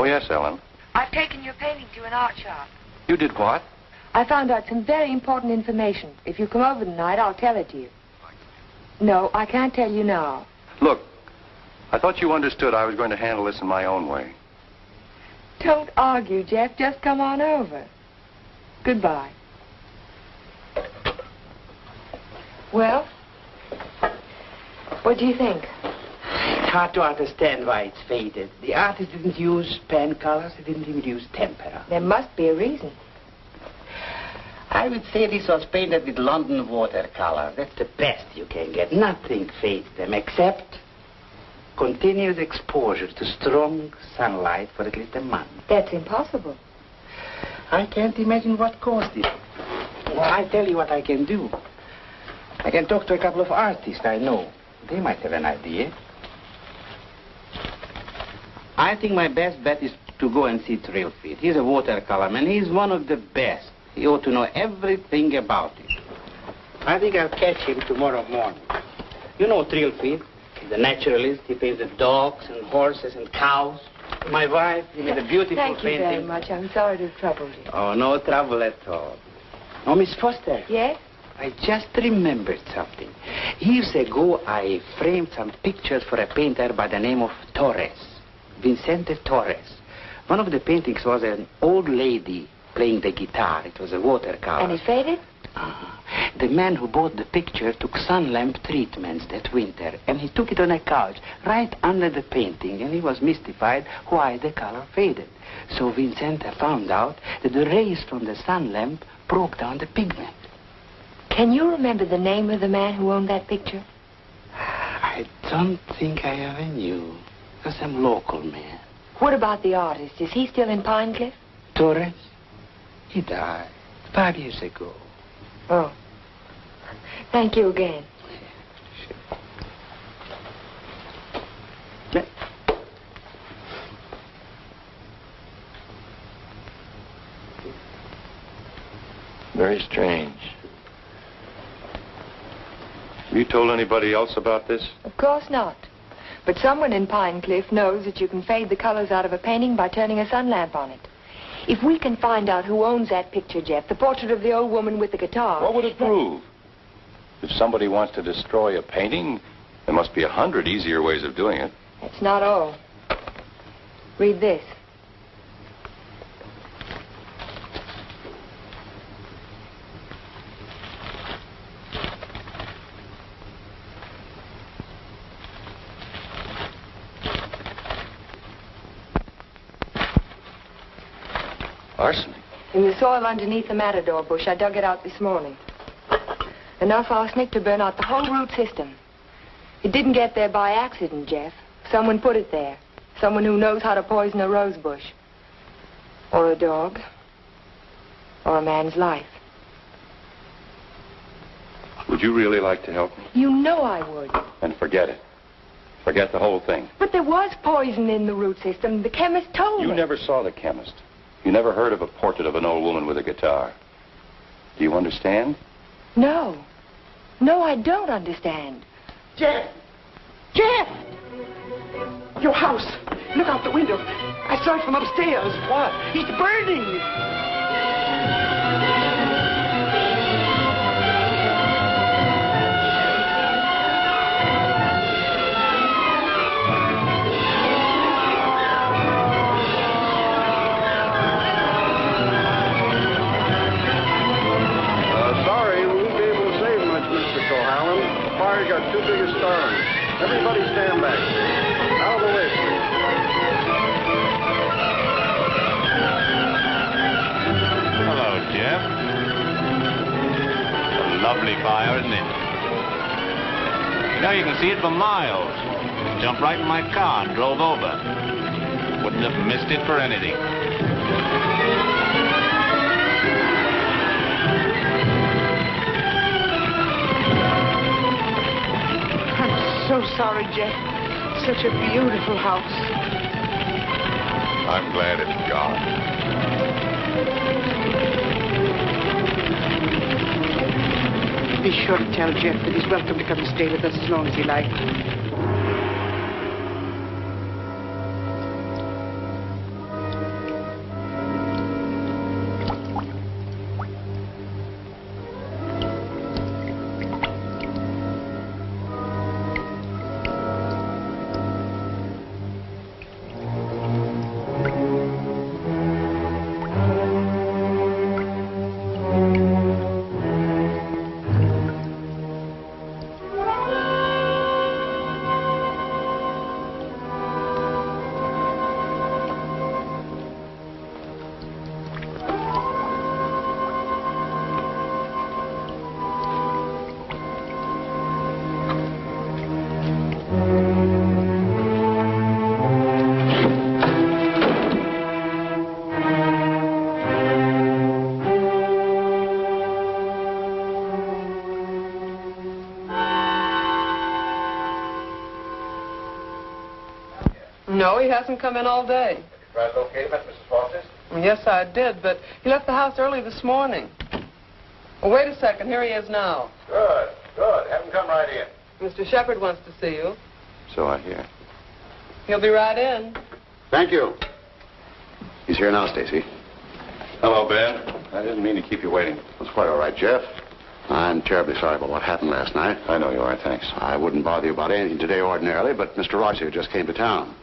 Speaker 5: Yes, Ellen.
Speaker 1: I've taken your painting to an art shop.
Speaker 5: You did what?
Speaker 1: I found out some very important information. If you come over tonight, I'll tell it to you. No, I can't tell you now.
Speaker 5: Look, I thought you understood I was going to handle this in my own way.
Speaker 1: Don't argue, Jeff. Just come on over. Goodbye. Well, what do you think?
Speaker 3: It's hard to understand why it's faded. The artist didn't use pen colors. He didn't even use tempera.
Speaker 1: There must be a reason.
Speaker 3: I would say this was painted with London watercolor. That's the best you can get. Nothing fades them except continuous exposure to strong sunlight for at least a month.
Speaker 1: That's impossible.
Speaker 3: I can't imagine what caused it. Well, I tell you what I can do. I can talk to a couple of artists I know. They might have an idea. I think my best bet is to go and see Trilfit. He's a watercolor man. He's one of the best. He ought to know everything about it. I think I'll catch him tomorrow morning. You know Trilfit, the naturalist. He painted dogs and horses and cows. My wife, he made a beautiful painting.
Speaker 1: Thank you very much. I'm sorry to have troubled you.
Speaker 3: Oh, no trouble at all. Oh, Miss Foster.
Speaker 1: Yes?
Speaker 3: I just remembered something. Years ago, I framed some pictures for a painter by the name of Torres, Vicente Torres. One of the paintings was an old lady playing the guitar. It was a watercolor.
Speaker 1: And it faded?
Speaker 3: The man who bought the picture took sun lamp treatments that winter, and he took it on a couch right under the painting, and he was mystified why the color faded. So Vicente found out that the rays from the sun lamp broke down the pigment.
Speaker 1: Can you remember the name of the man who owned that picture?
Speaker 3: I don't think I ever knew. It was some local man.
Speaker 1: What about the artist? Is he still in Pine Cliff?
Speaker 3: Torres? He died 5 years ago.
Speaker 1: Oh. Thank you again.
Speaker 3: Sure.
Speaker 5: Very strange. Have you told anybody else about this?
Speaker 1: Of course not. But someone in Pine Cliff knows that you can fade the colors out of a painting by turning a sun lamp on it. If we can find out who owns that picture, Jeff, the portrait of the old woman with the guitar...
Speaker 5: What would it prove? If somebody wants to destroy a painting, there must be 100 easier ways of doing it.
Speaker 1: That's not all. Read this.
Speaker 5: Arsenic?
Speaker 1: In the soil underneath the matador bush. I dug it out this morning. Enough arsenic to burn out the whole root system. It didn't get there by accident, Jeff. Someone put it there. Someone who knows how to poison a rose bush. Or a dog. Or a man's life.
Speaker 5: Would you really like to help me?
Speaker 1: You know I would.
Speaker 5: Then forget it. Forget the whole thing.
Speaker 1: But there was poison in the root system. The chemist told me.
Speaker 5: You never saw the chemist. You never heard of a portrait of an old woman with a guitar. Do you understand?
Speaker 1: No. No, I don't understand.
Speaker 3: Jeff! Jeff! Your house. Look out the window. I saw it from upstairs.
Speaker 5: What?
Speaker 3: It's burning.
Speaker 6: Sorry, we won't be able to save much, Mr. Cohalan. The fire got too big a start. Everybody stand back. Out of the way, please.
Speaker 7: Hello, Jeff. A lovely fire, isn't it? You know, you can see it for miles. Jumped right in my car and drove over. Wouldn't have missed it for anything.
Speaker 3: So sorry, Jeff. Such a beautiful house.
Speaker 5: I'm glad it's gone.
Speaker 3: Be sure to tell Jeff that he's welcome to come and stay with us as long as he likes.
Speaker 8: No, he hasn't come in all day.
Speaker 5: Did you try to locate him at Mrs. Foster's?
Speaker 8: Yes, I did, but he left the house early this morning. Well, wait a second. Here he is now.
Speaker 5: Good, good. Have him come right in.
Speaker 8: Mr. Shepard wants to see you.
Speaker 5: So I hear.
Speaker 8: He'll be right in.
Speaker 9: Thank you. He's here now, Stacy.
Speaker 5: Hello, Ben. I didn't mean to keep you waiting.
Speaker 9: That's quite all right, Jeff. I'm terribly sorry about what happened last night.
Speaker 5: I know you are, thanks.
Speaker 9: I wouldn't bother you about anything today ordinarily, but Mr. Rogers here just came to town.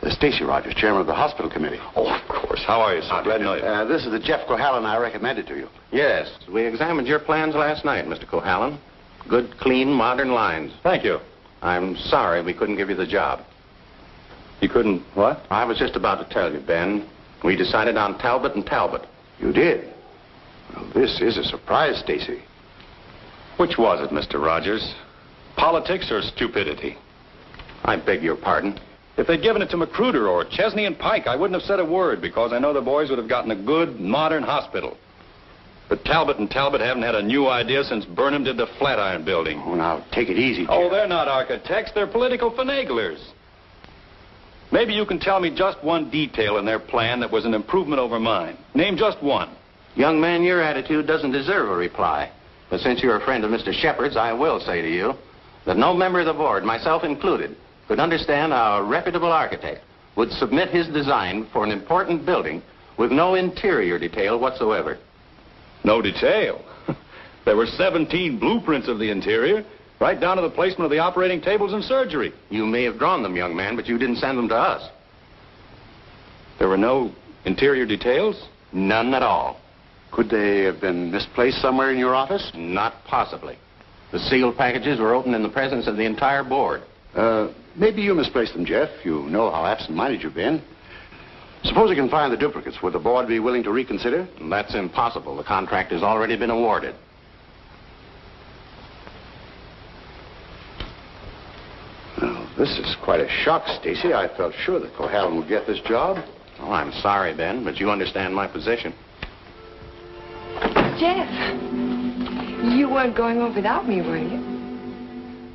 Speaker 9: Stacy Rogers, chairman of the hospital committee.
Speaker 5: Oh, of course. How are you, sir? Glad to know you.
Speaker 9: This is the Jeff Cohalan I recommended to you.
Speaker 5: Yes, we examined your plans last night, Mr. Cohalan. Good, clean, modern lines. Thank you. I'm sorry we couldn't give you the job. You couldn't what? I was just about to tell you, Ben. We decided on Talbot and Talbot.
Speaker 9: You did? Well, this is a surprise, Stacy.
Speaker 5: Which was it, Mr. Rogers? Politics or stupidity? I beg your pardon. If they'd given it to Magruder or Chesney and Pike, I wouldn't have said a word because I know the boys would have gotten a good, modern hospital. But Talbot and Talbot haven't had a new idea since Burnham did the Flatiron Building.
Speaker 9: Oh, now, take it easy, Jeff.
Speaker 5: Oh, they're not architects. They're political finaglers. Maybe you can tell me just one detail in their plan that was an improvement over mine. Name just one.
Speaker 11: Young man, your attitude doesn't deserve a reply. But since you're a friend of Mr. Shepard's, I will say to you that no member of the board, myself included, could understand how a reputable architect would submit his design for an important building with no interior detail whatsoever.
Speaker 5: No detail. There were 17 blueprints of the interior, right down to the placement of the operating tables and surgery.
Speaker 11: You may have drawn them, young man, but you didn't send them to us.
Speaker 5: There were no interior details?
Speaker 11: None at all.
Speaker 9: Could they have been misplaced somewhere in your office?
Speaker 11: Not possibly. The sealed packages were opened in the presence of the entire board.
Speaker 9: Maybe you misplaced them, Jeff. You know how absent-minded you've been. Suppose you can find the duplicates. Would the board be willing to reconsider?
Speaker 11: That's impossible. The contract has already been awarded.
Speaker 9: Well, this is quite a shock, Stacy. I felt sure that Cohalan would get this job.
Speaker 11: Oh, I'm sorry, Ben, but you understand my position.
Speaker 1: Jeff, you weren't going home without me, were you?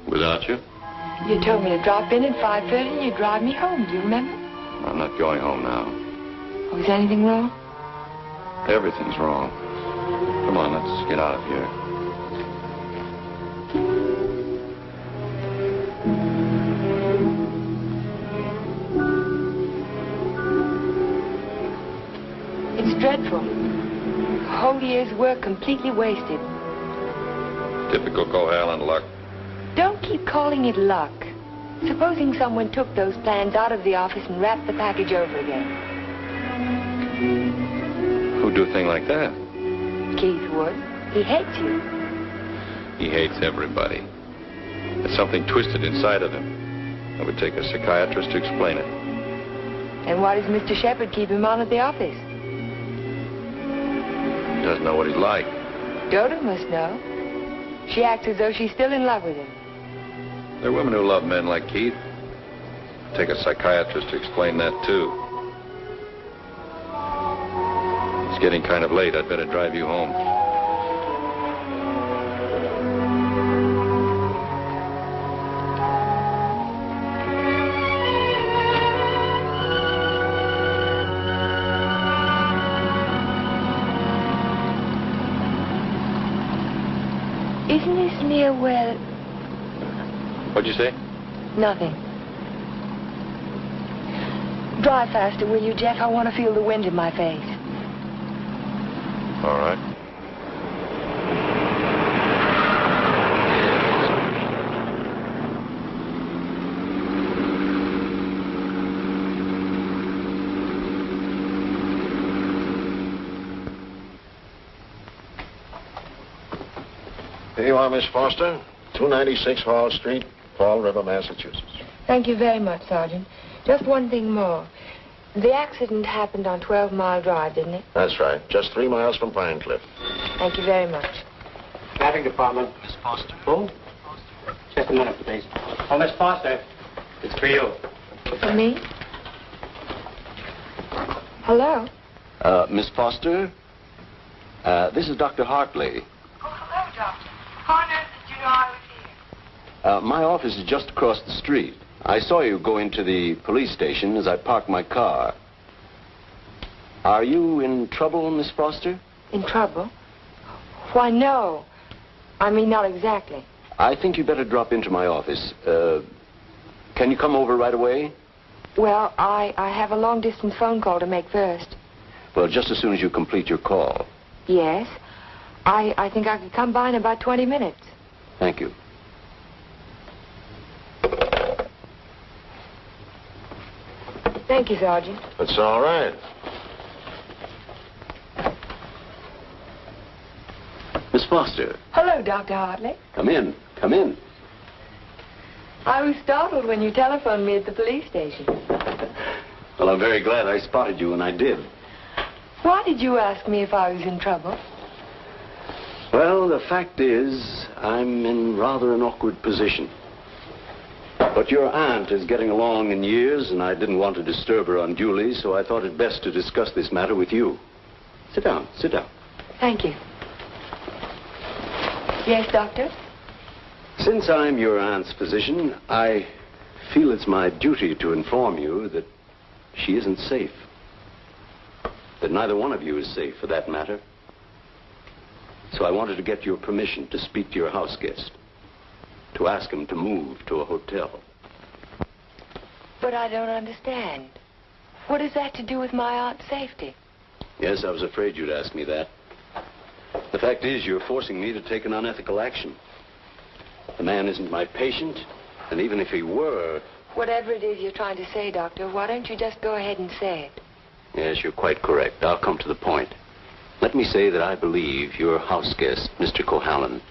Speaker 5: Without you?
Speaker 1: You told me to drop in at 5:30 and you'd drive me home. Do you remember?
Speaker 5: I'm not going home now.
Speaker 1: Was anything wrong?
Speaker 5: Everything's wrong. Come on, let's get out of here.
Speaker 1: It's dreadful. A whole year's work completely wasted.
Speaker 5: Typical Cohalan luck.
Speaker 1: Don't keep calling it luck. Supposing someone took those plans out of the office and wrapped the package over again.
Speaker 5: Who'd do a thing like that?
Speaker 1: Keith would. He hates you.
Speaker 5: He hates everybody. There's something twisted inside of him. It would take a psychiatrist to explain it.
Speaker 1: And why does Mr. Shepard keep him on at the office?
Speaker 5: He doesn't know what he's like.
Speaker 1: Dodo must know. She acts as though she's still in love with him.
Speaker 5: There are women who love men like Keith. Take a psychiatrist to explain that, too. It's getting kind of late. I'd better drive you home.
Speaker 1: Isn't this near where...
Speaker 5: What'd you say?
Speaker 1: Nothing. Drive faster, will you, Jeff? I want to feel the wind in my face.
Speaker 5: All right.
Speaker 12: Here you are, Miss Foster. 296 Hall Street, Fall River, Massachusetts.
Speaker 1: Thank you very much, Sergeant. Just one thing more. The accident happened on 12 Mile Drive, didn't it?
Speaker 12: That's right. Just 3 miles from Pine Cliff.
Speaker 1: Thank you very much.
Speaker 2: Traffic Department. Miss Foster. Who? Just a minute, please. Oh, Miss Foster. It's for you.
Speaker 1: For me? Hello?
Speaker 4: Miss Foster? This is Dr. Hartley.
Speaker 1: Oh, hello, Doctor. How on earth did you know I was here?
Speaker 4: My office is just across the street. I saw you go into the police station as I parked my car. Are you in trouble, Miss Foster?
Speaker 1: In trouble? Why, no. I mean, not exactly.
Speaker 4: I think you'd better drop into my office. Can you come over right away?
Speaker 1: Well, I have a long-distance phone call to make first.
Speaker 4: Well, just as soon as you complete your call.
Speaker 1: Yes. I think I could come by in about 20 minutes.
Speaker 4: Thank you.
Speaker 1: Thank you, Sergeant.
Speaker 12: That's all right.
Speaker 4: Miss Foster.
Speaker 1: Hello, Dr. Hartley.
Speaker 4: Come in. Come in.
Speaker 1: I was startled when you telephoned me at the police station.
Speaker 4: Well, I'm very glad I spotted you, and I did.
Speaker 1: Why did you ask me if I was in trouble?
Speaker 4: Well, the fact is, I'm in rather an awkward position. But your aunt is getting along in years, and I didn't want to disturb her unduly, so I thought it best to discuss this matter with you. Sit down, sit down.
Speaker 1: Thank you. Yes, Doctor?
Speaker 4: Since I'm your aunt's physician, I feel it's my duty to inform you that she isn't safe. That neither one of you is safe, for that matter. So I wanted to get your permission to speak to your house guest, to ask him to move to a hotel.
Speaker 1: But I don't understand. What has that to do with my aunt's safety?
Speaker 4: Yes, I was afraid you'd ask me that. The fact is, you're forcing me to take an unethical action. The man isn't my patient, and even if he were...
Speaker 1: Whatever it is you're trying to say, Doctor, why don't you just go ahead and say it?
Speaker 4: Yes, you're quite correct. I'll come to the point. Let me say that I believe your house guest, Mr. Cohalan,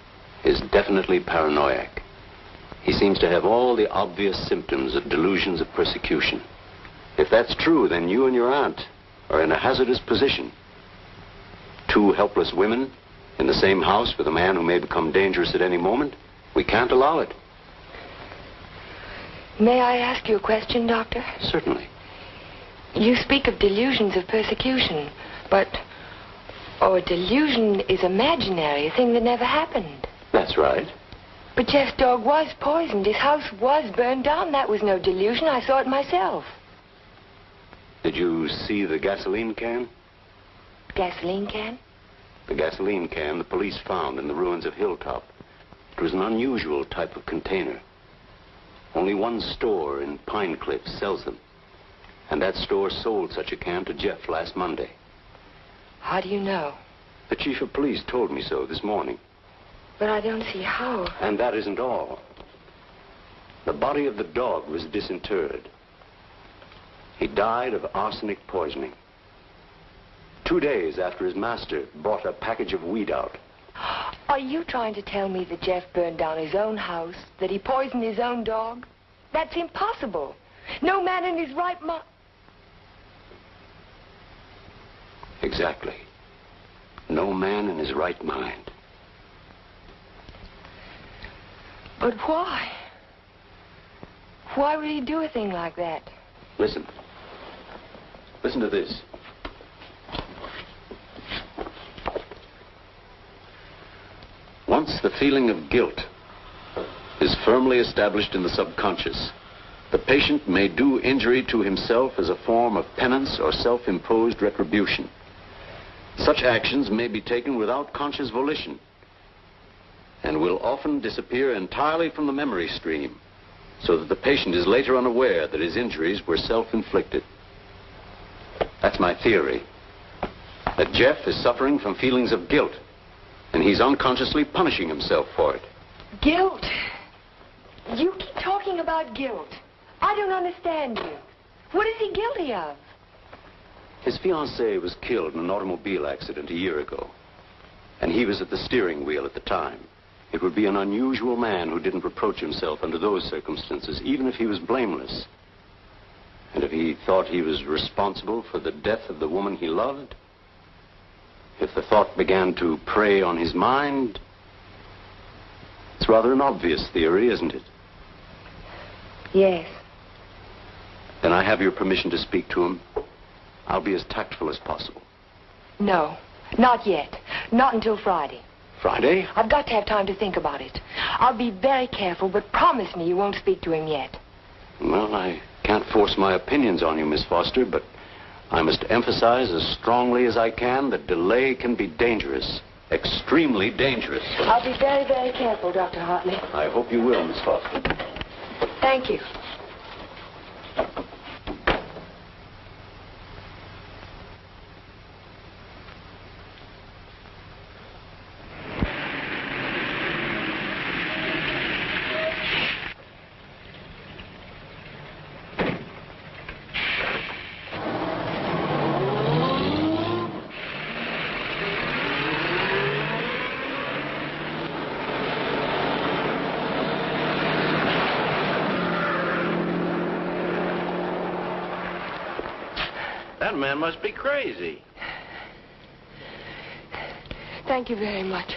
Speaker 4: is definitely paranoiac. He seems to have all the obvious symptoms of delusions of persecution. If that's true, then you and your aunt are in a hazardous position. Two helpless women in the same house with a man who may become dangerous at any moment. We can't allow it.
Speaker 1: May I ask you a question, Doctor?
Speaker 4: Certainly.
Speaker 1: You speak of delusions of persecution, but... Oh, a delusion is imaginary, a thing that never happened.
Speaker 4: That's right.
Speaker 1: But Jeff's dog was poisoned. His house was burned down. That was no delusion. I saw it myself.
Speaker 4: Did you see the gasoline can?
Speaker 1: Gasoline can?
Speaker 4: The gasoline can the police found in the ruins of Hilltop. It was an unusual type of container. Only one store in Pine Cliff sells them. And that store sold such a can to Jeff last Monday.
Speaker 1: How do you know?
Speaker 4: The chief of police told me so this morning.
Speaker 1: But I don't see how.
Speaker 4: And that isn't all. The body of the dog was disinterred. He died of arsenic poisoning. 2 days after his master brought a package of weed out.
Speaker 1: Are you trying to tell me that Jeff burned down his own house, that he poisoned his own dog? That's impossible. No man in his right mind...
Speaker 4: Exactly. No man in his right mind.
Speaker 1: But why? Why would he do a thing like that?
Speaker 4: Listen. Listen to this. Once the feeling of guilt is firmly established in the subconscious, the patient may do injury to himself as a form of penance or self-imposed retribution. Such actions may be taken without conscious volition and will often disappear entirely from the memory stream, so that the patient is later unaware that his injuries were self-inflicted. That's my theory, that Jeff is suffering from feelings of guilt, and he's unconsciously punishing himself for it.
Speaker 1: Guilt? You keep talking about guilt. I don't understand you. What is he guilty of?
Speaker 4: His fiancée was killed in an automobile accident a year ago, and he was at the steering wheel at the time. It would be an unusual man who didn't reproach himself under those circumstances, even if he was blameless. And if he thought he was responsible for the death of the woman he loved, if the thought began to prey on his mind, it's rather an obvious theory, isn't it?
Speaker 1: Yes.
Speaker 4: Then I have your permission to speak to him. I'll be as tactful as possible.
Speaker 1: No, not yet. Not until Friday.
Speaker 4: Friday?
Speaker 1: I've got to have time to think about it. I'll be very careful, but promise me you won't speak to him yet.
Speaker 4: Well, I can't force my opinions on you, Miss Foster, but I must emphasize as strongly as I can that delay can be dangerous. Extremely dangerous.
Speaker 1: I'll be very, very careful, Dr. Hartley.
Speaker 4: I hope you will, Miss Foster.
Speaker 1: Thank you.
Speaker 12: That man must be crazy.
Speaker 1: Thank you very much.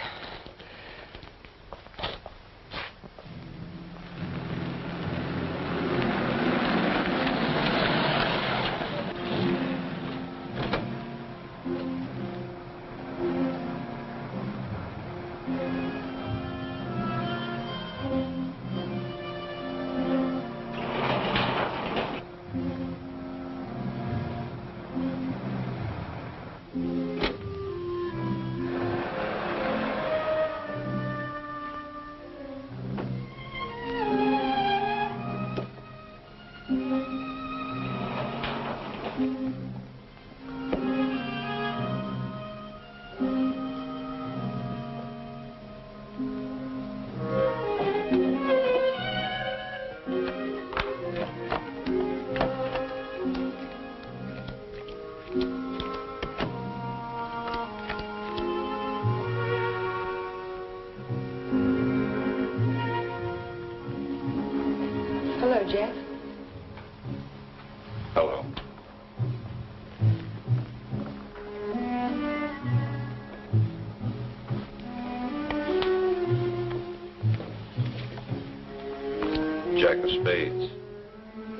Speaker 5: jack of spades.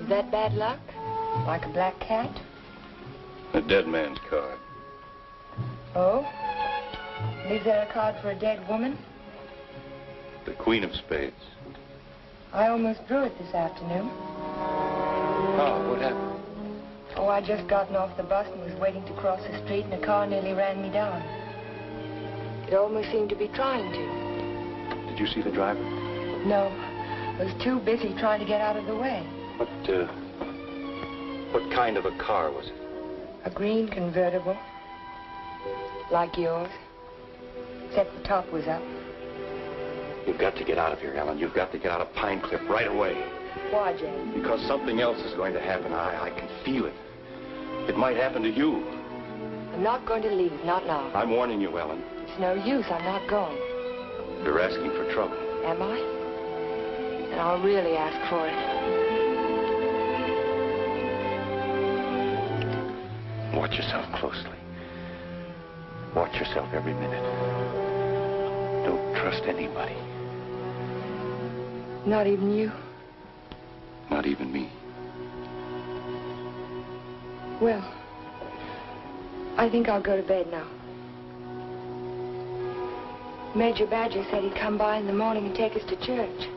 Speaker 1: Is that bad luck? Like a black cat?
Speaker 5: A dead man's card.
Speaker 1: Oh? Is there a card for a dead woman?
Speaker 5: The queen of spades.
Speaker 1: I almost drew it this afternoon.
Speaker 5: Oh, what happened?
Speaker 1: Oh, I just gotten off the bus and was waiting to cross the street and a car nearly ran me down. It almost seemed to be trying to.
Speaker 5: Did you see the driver?
Speaker 1: No. I was too busy trying to get out of the way.
Speaker 5: What kind of a car was it?
Speaker 1: A green convertible. Like yours. Except the top was up.
Speaker 5: You've got to get out of here, Ellen. You've got to get out of Pine Cliff right away.
Speaker 1: Why, James?
Speaker 5: Because something else is going to happen. I can feel it. It might happen to you.
Speaker 1: I'm not going to leave, not now.
Speaker 5: I'm warning you, Ellen.
Speaker 1: It's no use, I'm not going.
Speaker 5: You're asking for trouble.
Speaker 1: Am I? And I'll really ask for it.
Speaker 5: Watch yourself closely. Watch yourself every minute. Don't trust anybody.
Speaker 1: Not even you?
Speaker 5: Not even me.
Speaker 1: Well, I think I'll go to bed now. Major Badger said he'd come by in the morning and take us to church.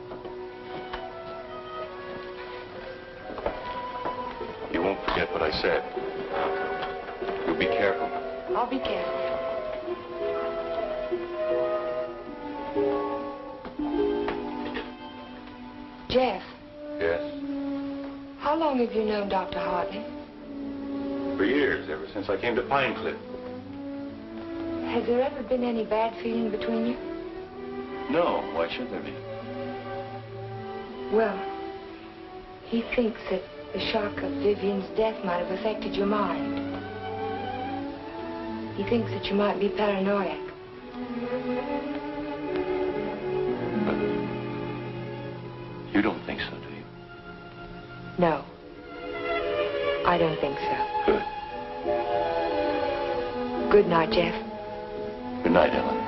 Speaker 5: You won't forget what I said. You'll be careful.
Speaker 1: I'll be careful. Jeff.
Speaker 5: Yes?
Speaker 1: How long have you known Dr. Hartley?
Speaker 5: For years, ever since I came to Pine Cliff.
Speaker 1: Has there ever been any bad feeling between you?
Speaker 5: No, why should there be?
Speaker 1: Well, he thinks that the shock of Vivian's death might have affected your mind. He thinks that you might be paranoid.
Speaker 5: You don't think so, do you?
Speaker 1: No. I don't think so.
Speaker 5: Good.
Speaker 1: Good night, Jeff.
Speaker 5: Good night, Ellen.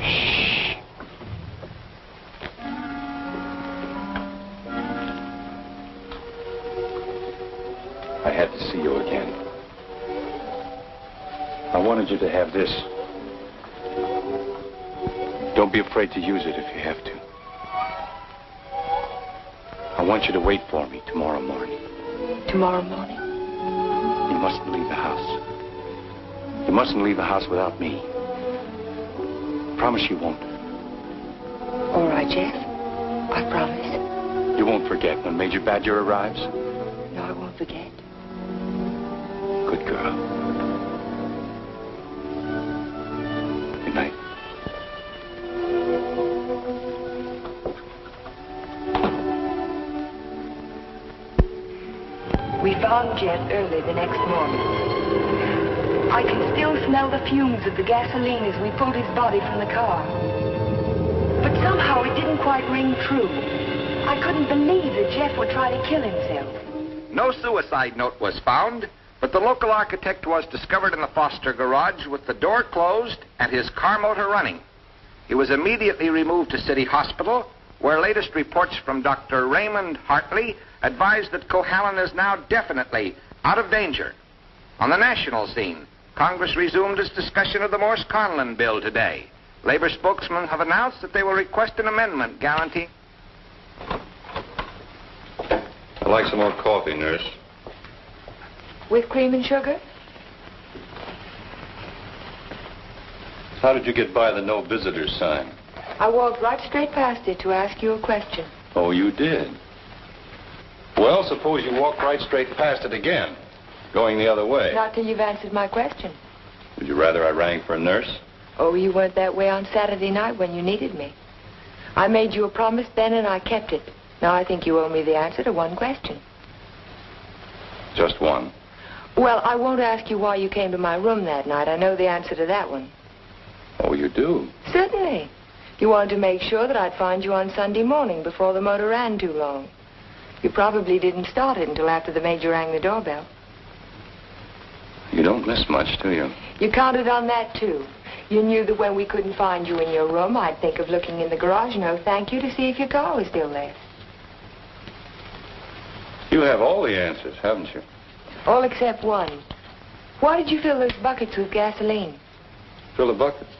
Speaker 1: Shh.
Speaker 5: I had to see you again. I wanted you to have this. Don't be afraid to use it if you have to. I want you to wait for me tomorrow morning.
Speaker 1: Tomorrow morning?
Speaker 5: You mustn't leave the house. You mustn't leave the house without me. Promise you won't.
Speaker 1: All right, Jeff. I promise.
Speaker 5: You won't forget when Major Badger arrives?
Speaker 1: No, I won't forget.
Speaker 5: Good girl. Good night.
Speaker 1: We found Jeff early the next morning. I can still smell the fumes of the gasoline as we pulled his body from the car. But somehow it didn't quite ring true. I couldn't believe that Jeff would try to kill himself.
Speaker 13: No suicide note was found, but the local architect was discovered in the Foster garage with the door closed and his car motor running. He was immediately removed to City Hospital, where latest reports from Dr. Raymond Hartley advised that Cohalan is now definitely out of danger. On the national scene, Congress resumed its discussion of the Morse-Conlon bill today. Labor spokesmen have announced that they will request an amendment guaranteeing...
Speaker 5: I'd like some more coffee, nurse.
Speaker 1: With cream and sugar?
Speaker 5: How did you get by the no visitors sign?
Speaker 1: I walked right straight past it to ask you a question.
Speaker 5: Oh, you did? Well, suppose you walked right straight past it again, going the other way.
Speaker 1: Not till you've answered my question.
Speaker 5: Would you rather I rang for a nurse?
Speaker 1: Oh, you weren't that way on Saturday night when you needed me. I made you a promise then and I kept it. Now I think you owe me the answer to one question.
Speaker 5: Just one.
Speaker 1: Well, I won't ask you why you came to my room that night. I know the answer to that one.
Speaker 5: Oh, you do?
Speaker 1: Certainly. You wanted to make sure that I'd find you on Sunday morning before the motor ran too long. You probably didn't start it until after the Major rang the doorbell.
Speaker 5: You don't miss much, do you?
Speaker 1: You counted on that, too. You knew that when we couldn't find you in your room, I'd think of looking in the garage, no thank you, to see if your car was still there.
Speaker 5: You have all the answers, haven't you?
Speaker 1: All except one. Why did you fill those buckets with gasoline?
Speaker 5: Fill the buckets?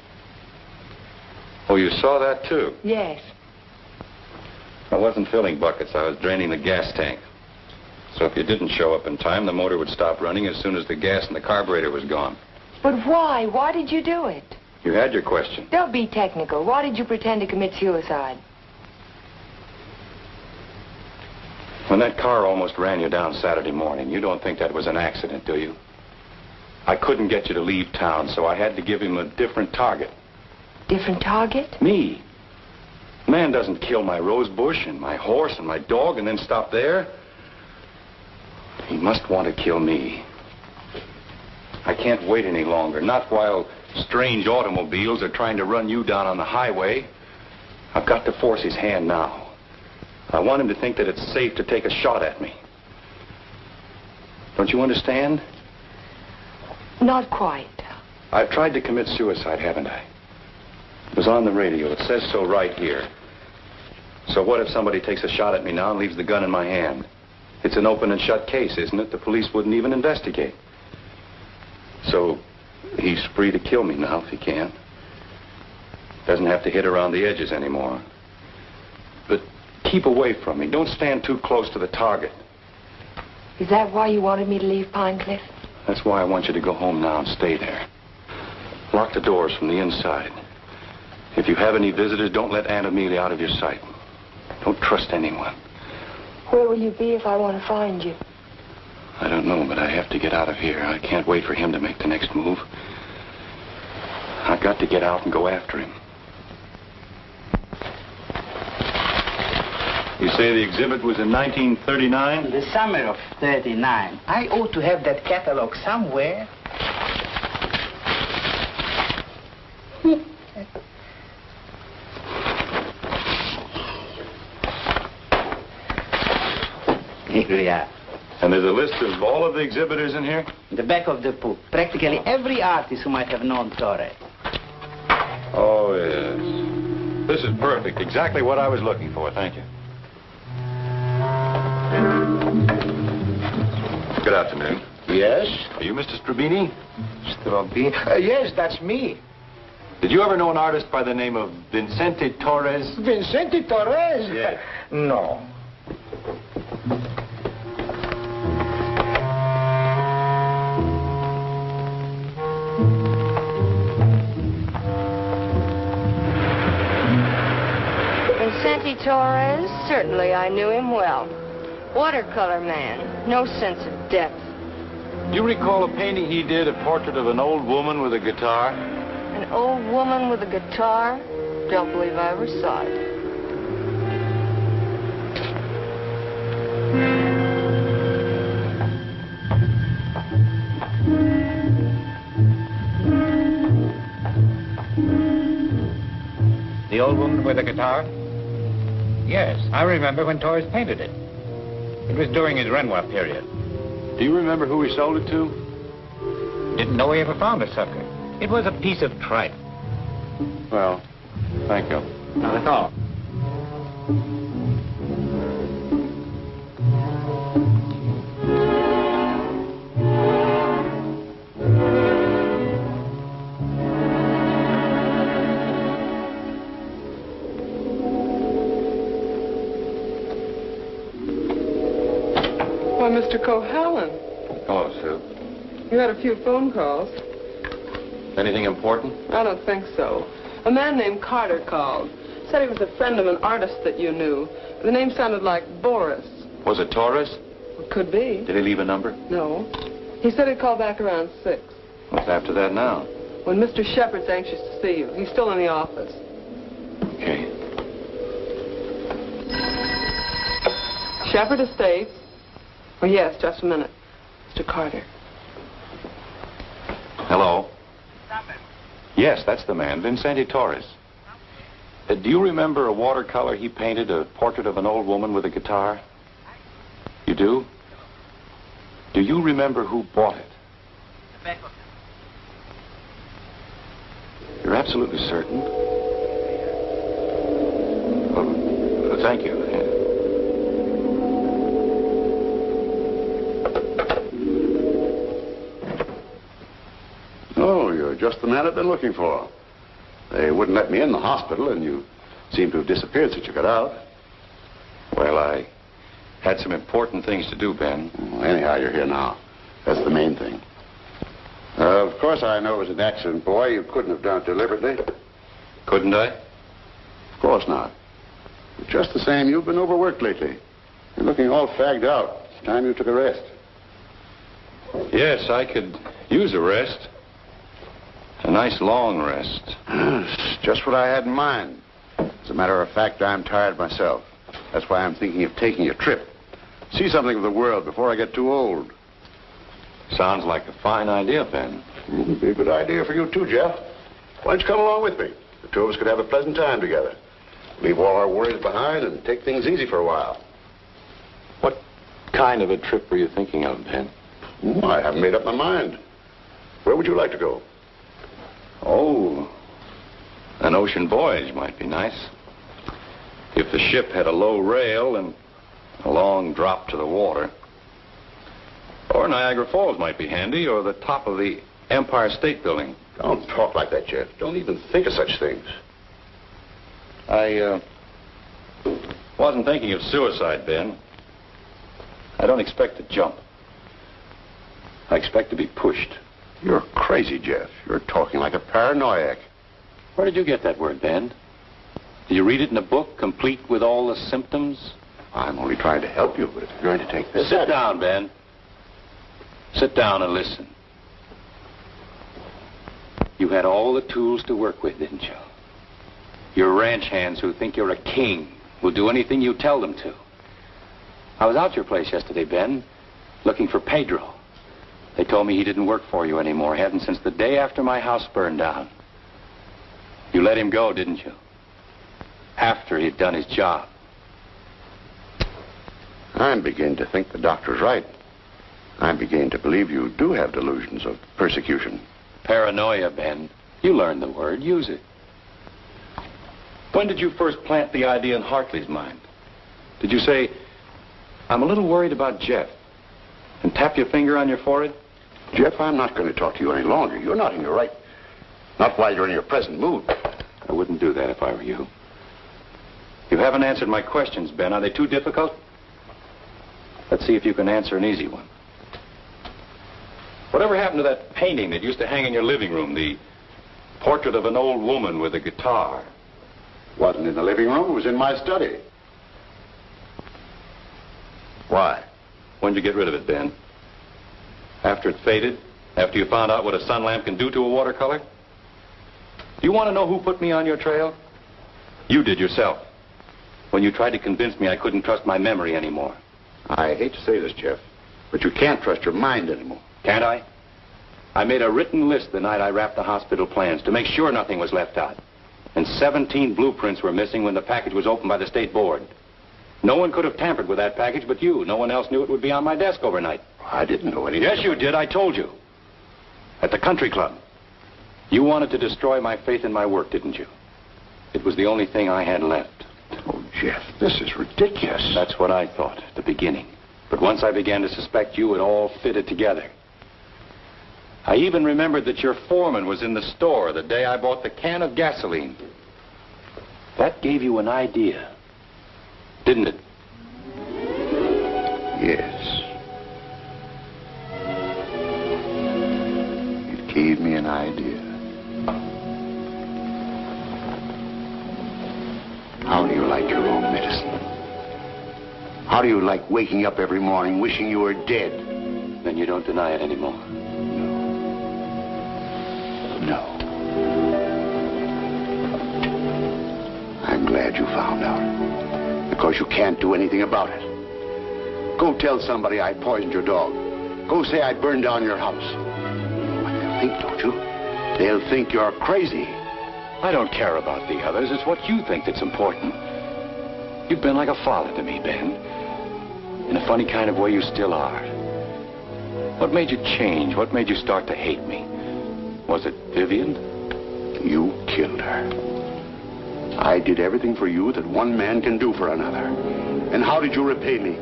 Speaker 5: Oh, you saw that, too?
Speaker 1: Yes.
Speaker 5: I wasn't filling buckets. I was draining the gas tank. So if you didn't show up in time, the motor would stop running as soon as the gas in the carburetor was gone.
Speaker 1: But why? Why did you do it?
Speaker 5: You had your question.
Speaker 1: Don't be technical. Why did you pretend to commit suicide?
Speaker 5: When that car almost ran you down Saturday morning, you don't think that was an accident, do you? I couldn't get you to leave town, so I had to give him a different target.
Speaker 1: Different target?
Speaker 5: Me. Man doesn't kill my rose bush and my horse and my dog and then stop there. He must want to kill me. I can't wait any longer, not while strange automobiles are trying to run you down on the highway. I've got to force his hand now. I want him to think that it's safe to take a shot at me. Don't you understand?
Speaker 1: Not quite.
Speaker 5: I've tried to commit suicide, haven't I? It was on the radio. It says so right here. So what if somebody takes a shot at me now and leaves the gun in my hand? It's an open and shut case, isn't it? The police wouldn't even investigate. So he's free to kill me now if he can. Doesn't have to hit around the edges anymore. But keep away from me. Don't stand too close to the target.
Speaker 1: Is that why you wanted me to leave Pine Cliff?
Speaker 5: That's why I want you to go home now and stay there. Lock the doors from the inside. If you have any visitors, don't let Aunt Amelia out of your sight. Don't trust anyone.
Speaker 1: Where will you be if I want to find you?
Speaker 5: I don't know, but I have to get out of here. I can't wait for him to make the next move. I've got to get out and go after him. You say the exhibit was in 1939?
Speaker 14: The summer of 39. I ought to have that catalog somewhere. Here we are.
Speaker 5: And there's a list of all of the exhibitors in here?
Speaker 14: In the back of the book. Practically every artist who might have known Torre.
Speaker 5: Oh, yeah. This is perfect. Exactly what I was looking for. Thank you. Good afternoon.
Speaker 12: Yes?
Speaker 5: Are you Mr. Strabini?
Speaker 12: Strabini? Yes, that's me.
Speaker 5: Did you ever know an artist by the name of Vicente Torres?
Speaker 12: Vicente Torres?
Speaker 5: Yes.
Speaker 12: No.
Speaker 1: Vicente Torres? Certainly I knew him well. Watercolor man. No sense of depth.
Speaker 5: Do you recall a painting he did, a portrait of an old woman with a guitar?
Speaker 1: An old woman with a guitar? Don't believe I ever saw it.
Speaker 15: The old woman with the guitar? Yes, I remember when Torres painted it. It was during his Renoir period.
Speaker 5: Do you remember who he sold it to?
Speaker 15: Didn't know he ever found a sucker. It was a piece of tripe.
Speaker 5: Well, thank you.
Speaker 15: Not at all.
Speaker 8: Why, Mr. Cohalan,
Speaker 5: Hello, Sue.
Speaker 8: you had a few phone calls.
Speaker 5: Anything important?
Speaker 8: I don't think so. A man named Carter called. Said he was a friend of an artist that you knew. The name sounded like Boris.
Speaker 5: Was it Torres?
Speaker 8: It could be.
Speaker 5: Did he leave a number?
Speaker 8: No. He said he'd call back around 6.
Speaker 5: What's after that now?
Speaker 8: When Mr. Shepard's anxious to see you. He's still in the office.
Speaker 5: Okay.
Speaker 8: Shepard Estates. Oh, yes, just a minute. Mr. Carter.
Speaker 5: Hello? Yes, that's the man, Vicente Torres. Do you remember a watercolor he painted, a portrait of an old woman with a guitar? You do? Do you remember who bought it? You're absolutely certain? Well, thank you.
Speaker 9: Oh, you're just the man I've been looking for. They wouldn't let me in the hospital, and you seem to have disappeared since you got out.
Speaker 5: Well, I had some important things to do, Ben.
Speaker 9: Well, anyhow, you're here now. That's the main thing. Of course, I know it was an accident, boy. You couldn't have done it deliberately.
Speaker 5: Couldn't I?
Speaker 9: Of course not. But just the same, you've been overworked lately. You're looking all fagged out. It's time you took a rest.
Speaker 5: Yes, I could use a rest. A nice long rest.
Speaker 9: It's just what I had in mind. As a matter of fact, I'm tired myself. That's why I'm thinking of taking a trip. See something of the world before I get too old.
Speaker 5: Sounds like a fine idea, Ben.
Speaker 9: It'd be a good idea for you too, Jeff. Why don't you come along with me? The two of us could have a pleasant time together. Leave all our worries behind and take things easy for a while.
Speaker 5: What kind of a trip were you thinking of, Ben?
Speaker 9: I haven't made up my mind. Where would you like to go?
Speaker 5: Oh, an ocean voyage might be nice. If the ship had a low rail and a long drop to the water. Or Niagara Falls might be handy, or the top of the Empire State Building.
Speaker 9: Don't talk like that, Jeff. Don't even think of such things.
Speaker 5: I wasn't thinking of suicide, Ben. I don't expect to jump. I expect to be pushed.
Speaker 9: You're crazy, Jeff. You're talking like a paranoiac.
Speaker 5: Where did you get that word, Ben? Did you read it in a book, complete with all the symptoms?
Speaker 9: I'm only trying to help you, but if you're going to take this...
Speaker 5: Sit down, Ben. Sit down and listen. You had all the tools to work with, didn't you? Your ranch hands who think you're a king will do anything you tell them to. I was out your place yesterday, Ben, looking for Pedro. They told me he didn't work for you anymore. Hadn't since the day after my house burned down. You let him go, didn't you? After he'd done his job.
Speaker 9: I'm beginning to think the doctor's right. I'm beginning to believe you do have delusions of persecution.
Speaker 5: Paranoia, Ben. You learned the word. Use it.
Speaker 16: When did you first plant the idea in Hartley's mind? Did you say, I'm a little worried about Jeff, and tap your finger on your forehead?
Speaker 9: Jeff, I'm not going to talk to you any longer. You're not in your right. Not while you're in your present mood.
Speaker 16: I wouldn't do that if I were you. You haven't answered my questions, Ben. Are they too difficult? Let's see if you can answer an easy one. Whatever happened to that painting that used to hang in your living room, the portrait of an old woman with a guitar?
Speaker 9: Wasn't in the living room. It was in my study.
Speaker 16: Why? When did you get rid of it, Ben? After it faded? After you found out what a sun lamp can do to a watercolor? Do you want to know who put me on your trail? You did yourself. When you tried to convince me I couldn't trust my memory anymore.
Speaker 9: I hate to say this, Jeff, but you can't trust your mind anymore.
Speaker 16: Can't I? I made a written list the night I wrapped the hospital plans to make sure nothing was left out. And 17 blueprints were missing when the package was opened by the state board. No one could have tampered with that package but you. No one else knew it would be on my desk overnight.
Speaker 9: I didn't know anything.
Speaker 16: Yes, you did. I told you. At the country club. You wanted to destroy my faith in my work, didn't you? It was the only thing I had left.
Speaker 9: Oh, Jeff, this is ridiculous.
Speaker 16: That's what I thought at the beginning. But once I began to suspect you, it all fitted together. I even remembered that your foreman was in the store the day I bought the can of gasoline. That gave you an idea, didn't it?
Speaker 9: Yes. It gave me an idea. How do you like your own medicine? How do you like waking up every morning wishing you were dead?
Speaker 16: Then you don't deny it anymore.
Speaker 9: No. I'm glad you found out. Because you can't do anything about it. Go tell somebody I poisoned your dog. Go say I burned down your house. You know what they'll think, don't you? They'll think you're crazy.
Speaker 16: I don't care about the others. It's what you think that's important. You've been like a father to me, Ben. In a funny kind of way, you still are. What made you change? What made you start to hate me? Was it Vivian?
Speaker 9: You killed her. I did everything for you that one man can do for another. And how did you repay me?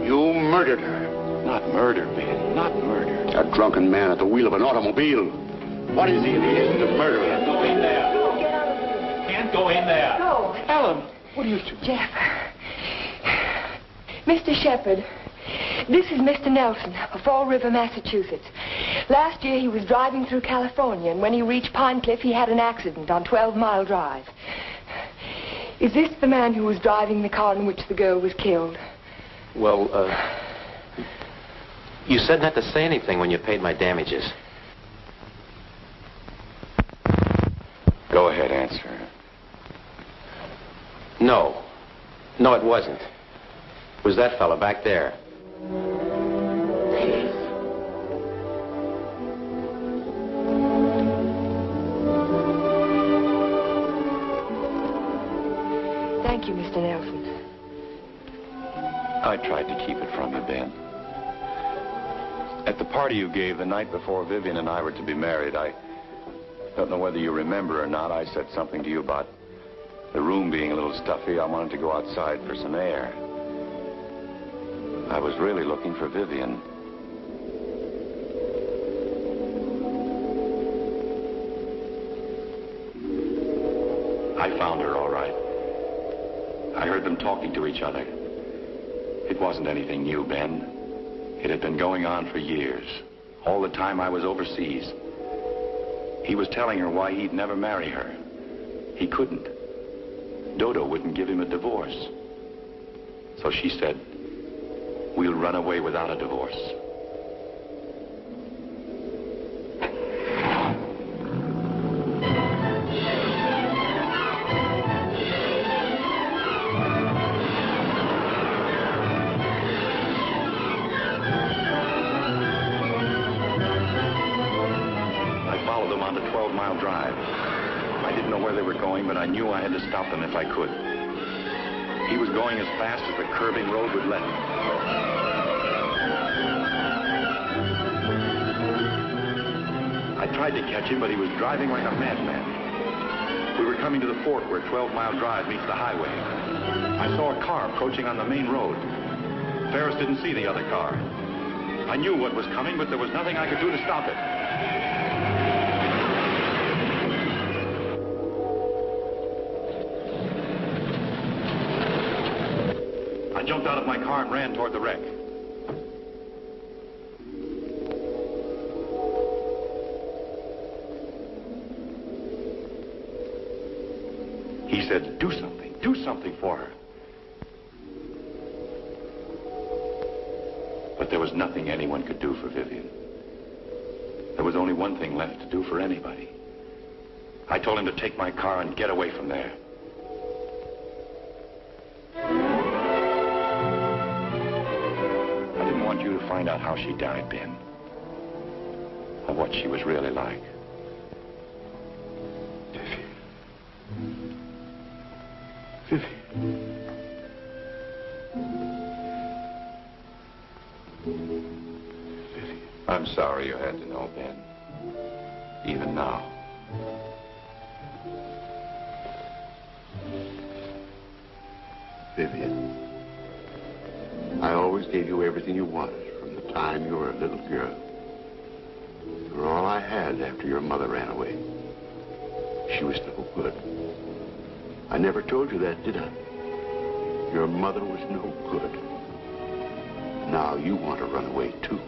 Speaker 9: You murdered her.
Speaker 16: Not murder, Ben. Not murder.
Speaker 9: A drunken man at the wheel of an automobile. What is he if he isn't a murderer?
Speaker 16: Can't go in there. Can't go in there.
Speaker 1: No.
Speaker 16: Ellen, what are you two?
Speaker 1: Jeff. Mr. Shepherd, this is Mr. Nelson of Fall River, Massachusetts. Last year he was driving through California, and when he reached Pine Cliff, he had an accident on 12 Mile Drive. Is this the man who was driving the car in which the girl was killed?
Speaker 11: Well, you said not to say anything when you paid my damages.
Speaker 16: Go ahead, answer.
Speaker 11: No. No, it wasn't. It was that fella back there.
Speaker 1: Thank you, Mr. Nelson.
Speaker 16: I tried to keep it from you, Ben. At the party you gave the night before Vivian and I were to be married, I don't know whether you remember or not, I said something to you about the room being a little stuffy. I wanted to go outside for some air. I was really looking for Vivian. I found her, all right. I heard them talking to each other. It wasn't anything new, Ben. It had been going on for years. All the time I was overseas. He was telling her why he'd never marry her. He couldn't. Dodo wouldn't give him a divorce. So she said, we'll run away without a divorce. I followed them on the 12-mile drive. I didn't know where they were going, but I knew I had to stop them if I could. He was going as fast as the curving road would let him. I tried to catch him, but he was driving like a madman. We were coming to the fork where 12 Mile Drive meets the highway. I saw a car approaching on the main road. Ferris didn't see the other car. I knew what was coming, but there was nothing I could do to stop it. I jumped out of my car and ran toward the wreck. He said, do something for her. But there was nothing anyone could do for Vivian. There was only one thing left to do for anybody. I told him to take my car and get away from there. I didn't want you to find out how she died, Ben. Or what she was really like. I'm sorry you had to know, Ben. Even now.
Speaker 9: Vivian, I always gave you everything you wanted from the time you were a little girl. You were all I had after your mother ran away. She was no good. I never told you that, did I? Your mother was no good. Now you want to run away, too.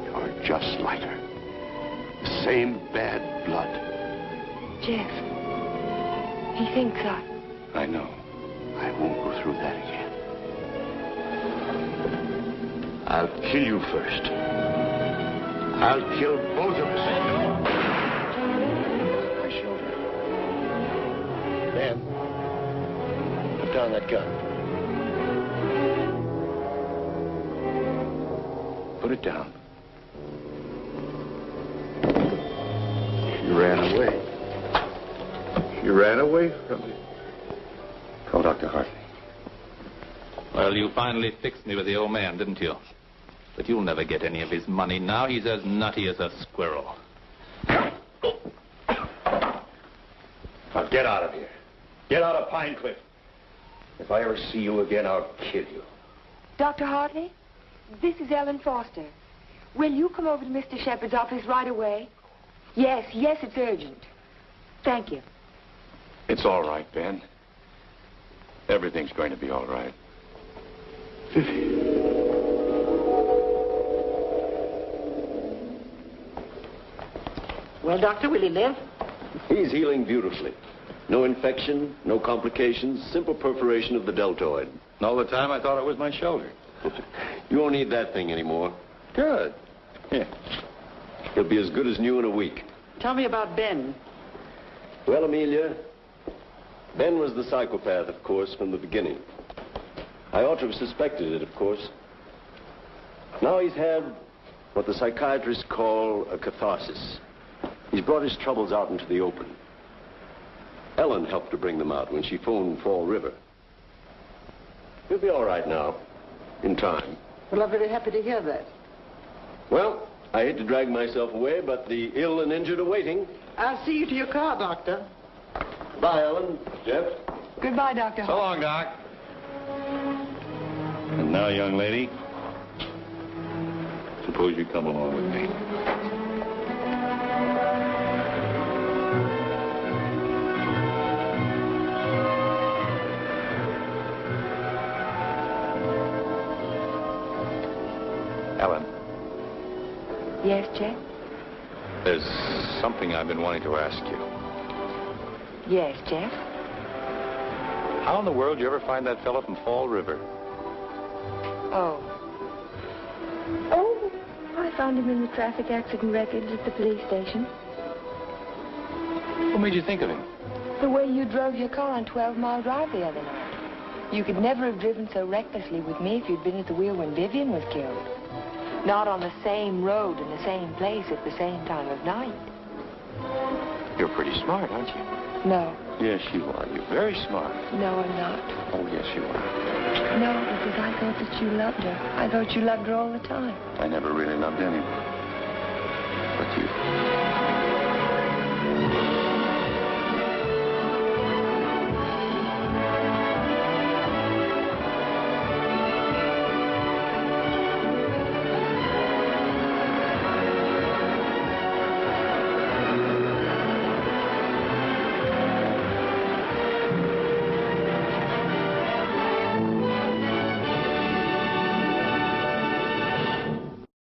Speaker 9: You're just like her. The same bad blood.
Speaker 1: Jeff, he thinks
Speaker 16: I know.
Speaker 9: I won't go through that again. I'll kill you first. I'll kill both of us. My shoulder. Ben, put down that gun. Put it down. She ran away. She ran away from me.
Speaker 16: Call Dr. Hartley.
Speaker 10: Well, you finally fixed me with the old man, didn't you? But you'll never get any of his money now. He's as nutty as a squirrel.
Speaker 9: Now get out of here. Get out of Pine Cliff. If I ever see you again, I'll kill you.
Speaker 1: Dr. Hartley, this is Ellen Foster. Will you come over to Mr. Shepard's office right away? Yes, it's urgent. Thank you.
Speaker 16: It's all right, Ben. Everything's going to be all right.
Speaker 3: Well, Doctor, will he live?
Speaker 4: He's healing beautifully. No infection, no complications, simple perforation of the deltoid.
Speaker 16: And all the time I thought it was my shoulder.
Speaker 4: You won't need that thing anymore.
Speaker 16: Good. Here.
Speaker 4: He'll be as good as new in a week.
Speaker 3: Tell me about Ben.
Speaker 4: Well, Amelia, Ben was the psychopath, of course, from the beginning. I ought to have suspected it, of course. Now he's had what the psychiatrists call a catharsis. He's brought his troubles out into the open. Ellen helped to bring them out when she phoned Fall River. He'll be all right now, in time.
Speaker 3: Well, I'm very happy to hear that.
Speaker 4: Well, I hate to drag myself away, but the ill and injured are waiting.
Speaker 3: I'll see you to your car, Doctor.
Speaker 4: Bye, Ellen. Jeff?
Speaker 1: Goodbye, Dr.
Speaker 16: So long, Doc. And now, young lady, suppose you come along with me. Ellen.
Speaker 1: Yes, Jeff?
Speaker 16: There's something I've been wanting to ask you.
Speaker 1: Yes, Jeff?
Speaker 16: How in the world did you ever find that fellow from Fall River?
Speaker 1: Oh, I found him in the traffic accident records at the police station.
Speaker 16: What made you think of him?
Speaker 1: The way you drove your car on 12 Mile Drive the other night. You could never have driven so recklessly with me if you'd been at the wheel when Vivian was killed. Not on the same road in the same place at the same time of night.
Speaker 16: You're pretty smart, aren't you?
Speaker 1: No.
Speaker 16: Yes, you are. You're very smart.
Speaker 1: No, I'm not.
Speaker 16: Oh, yes, you are.
Speaker 1: No, because I thought that you loved her. I thought you loved her all the time.
Speaker 16: I never really loved anyone. But you.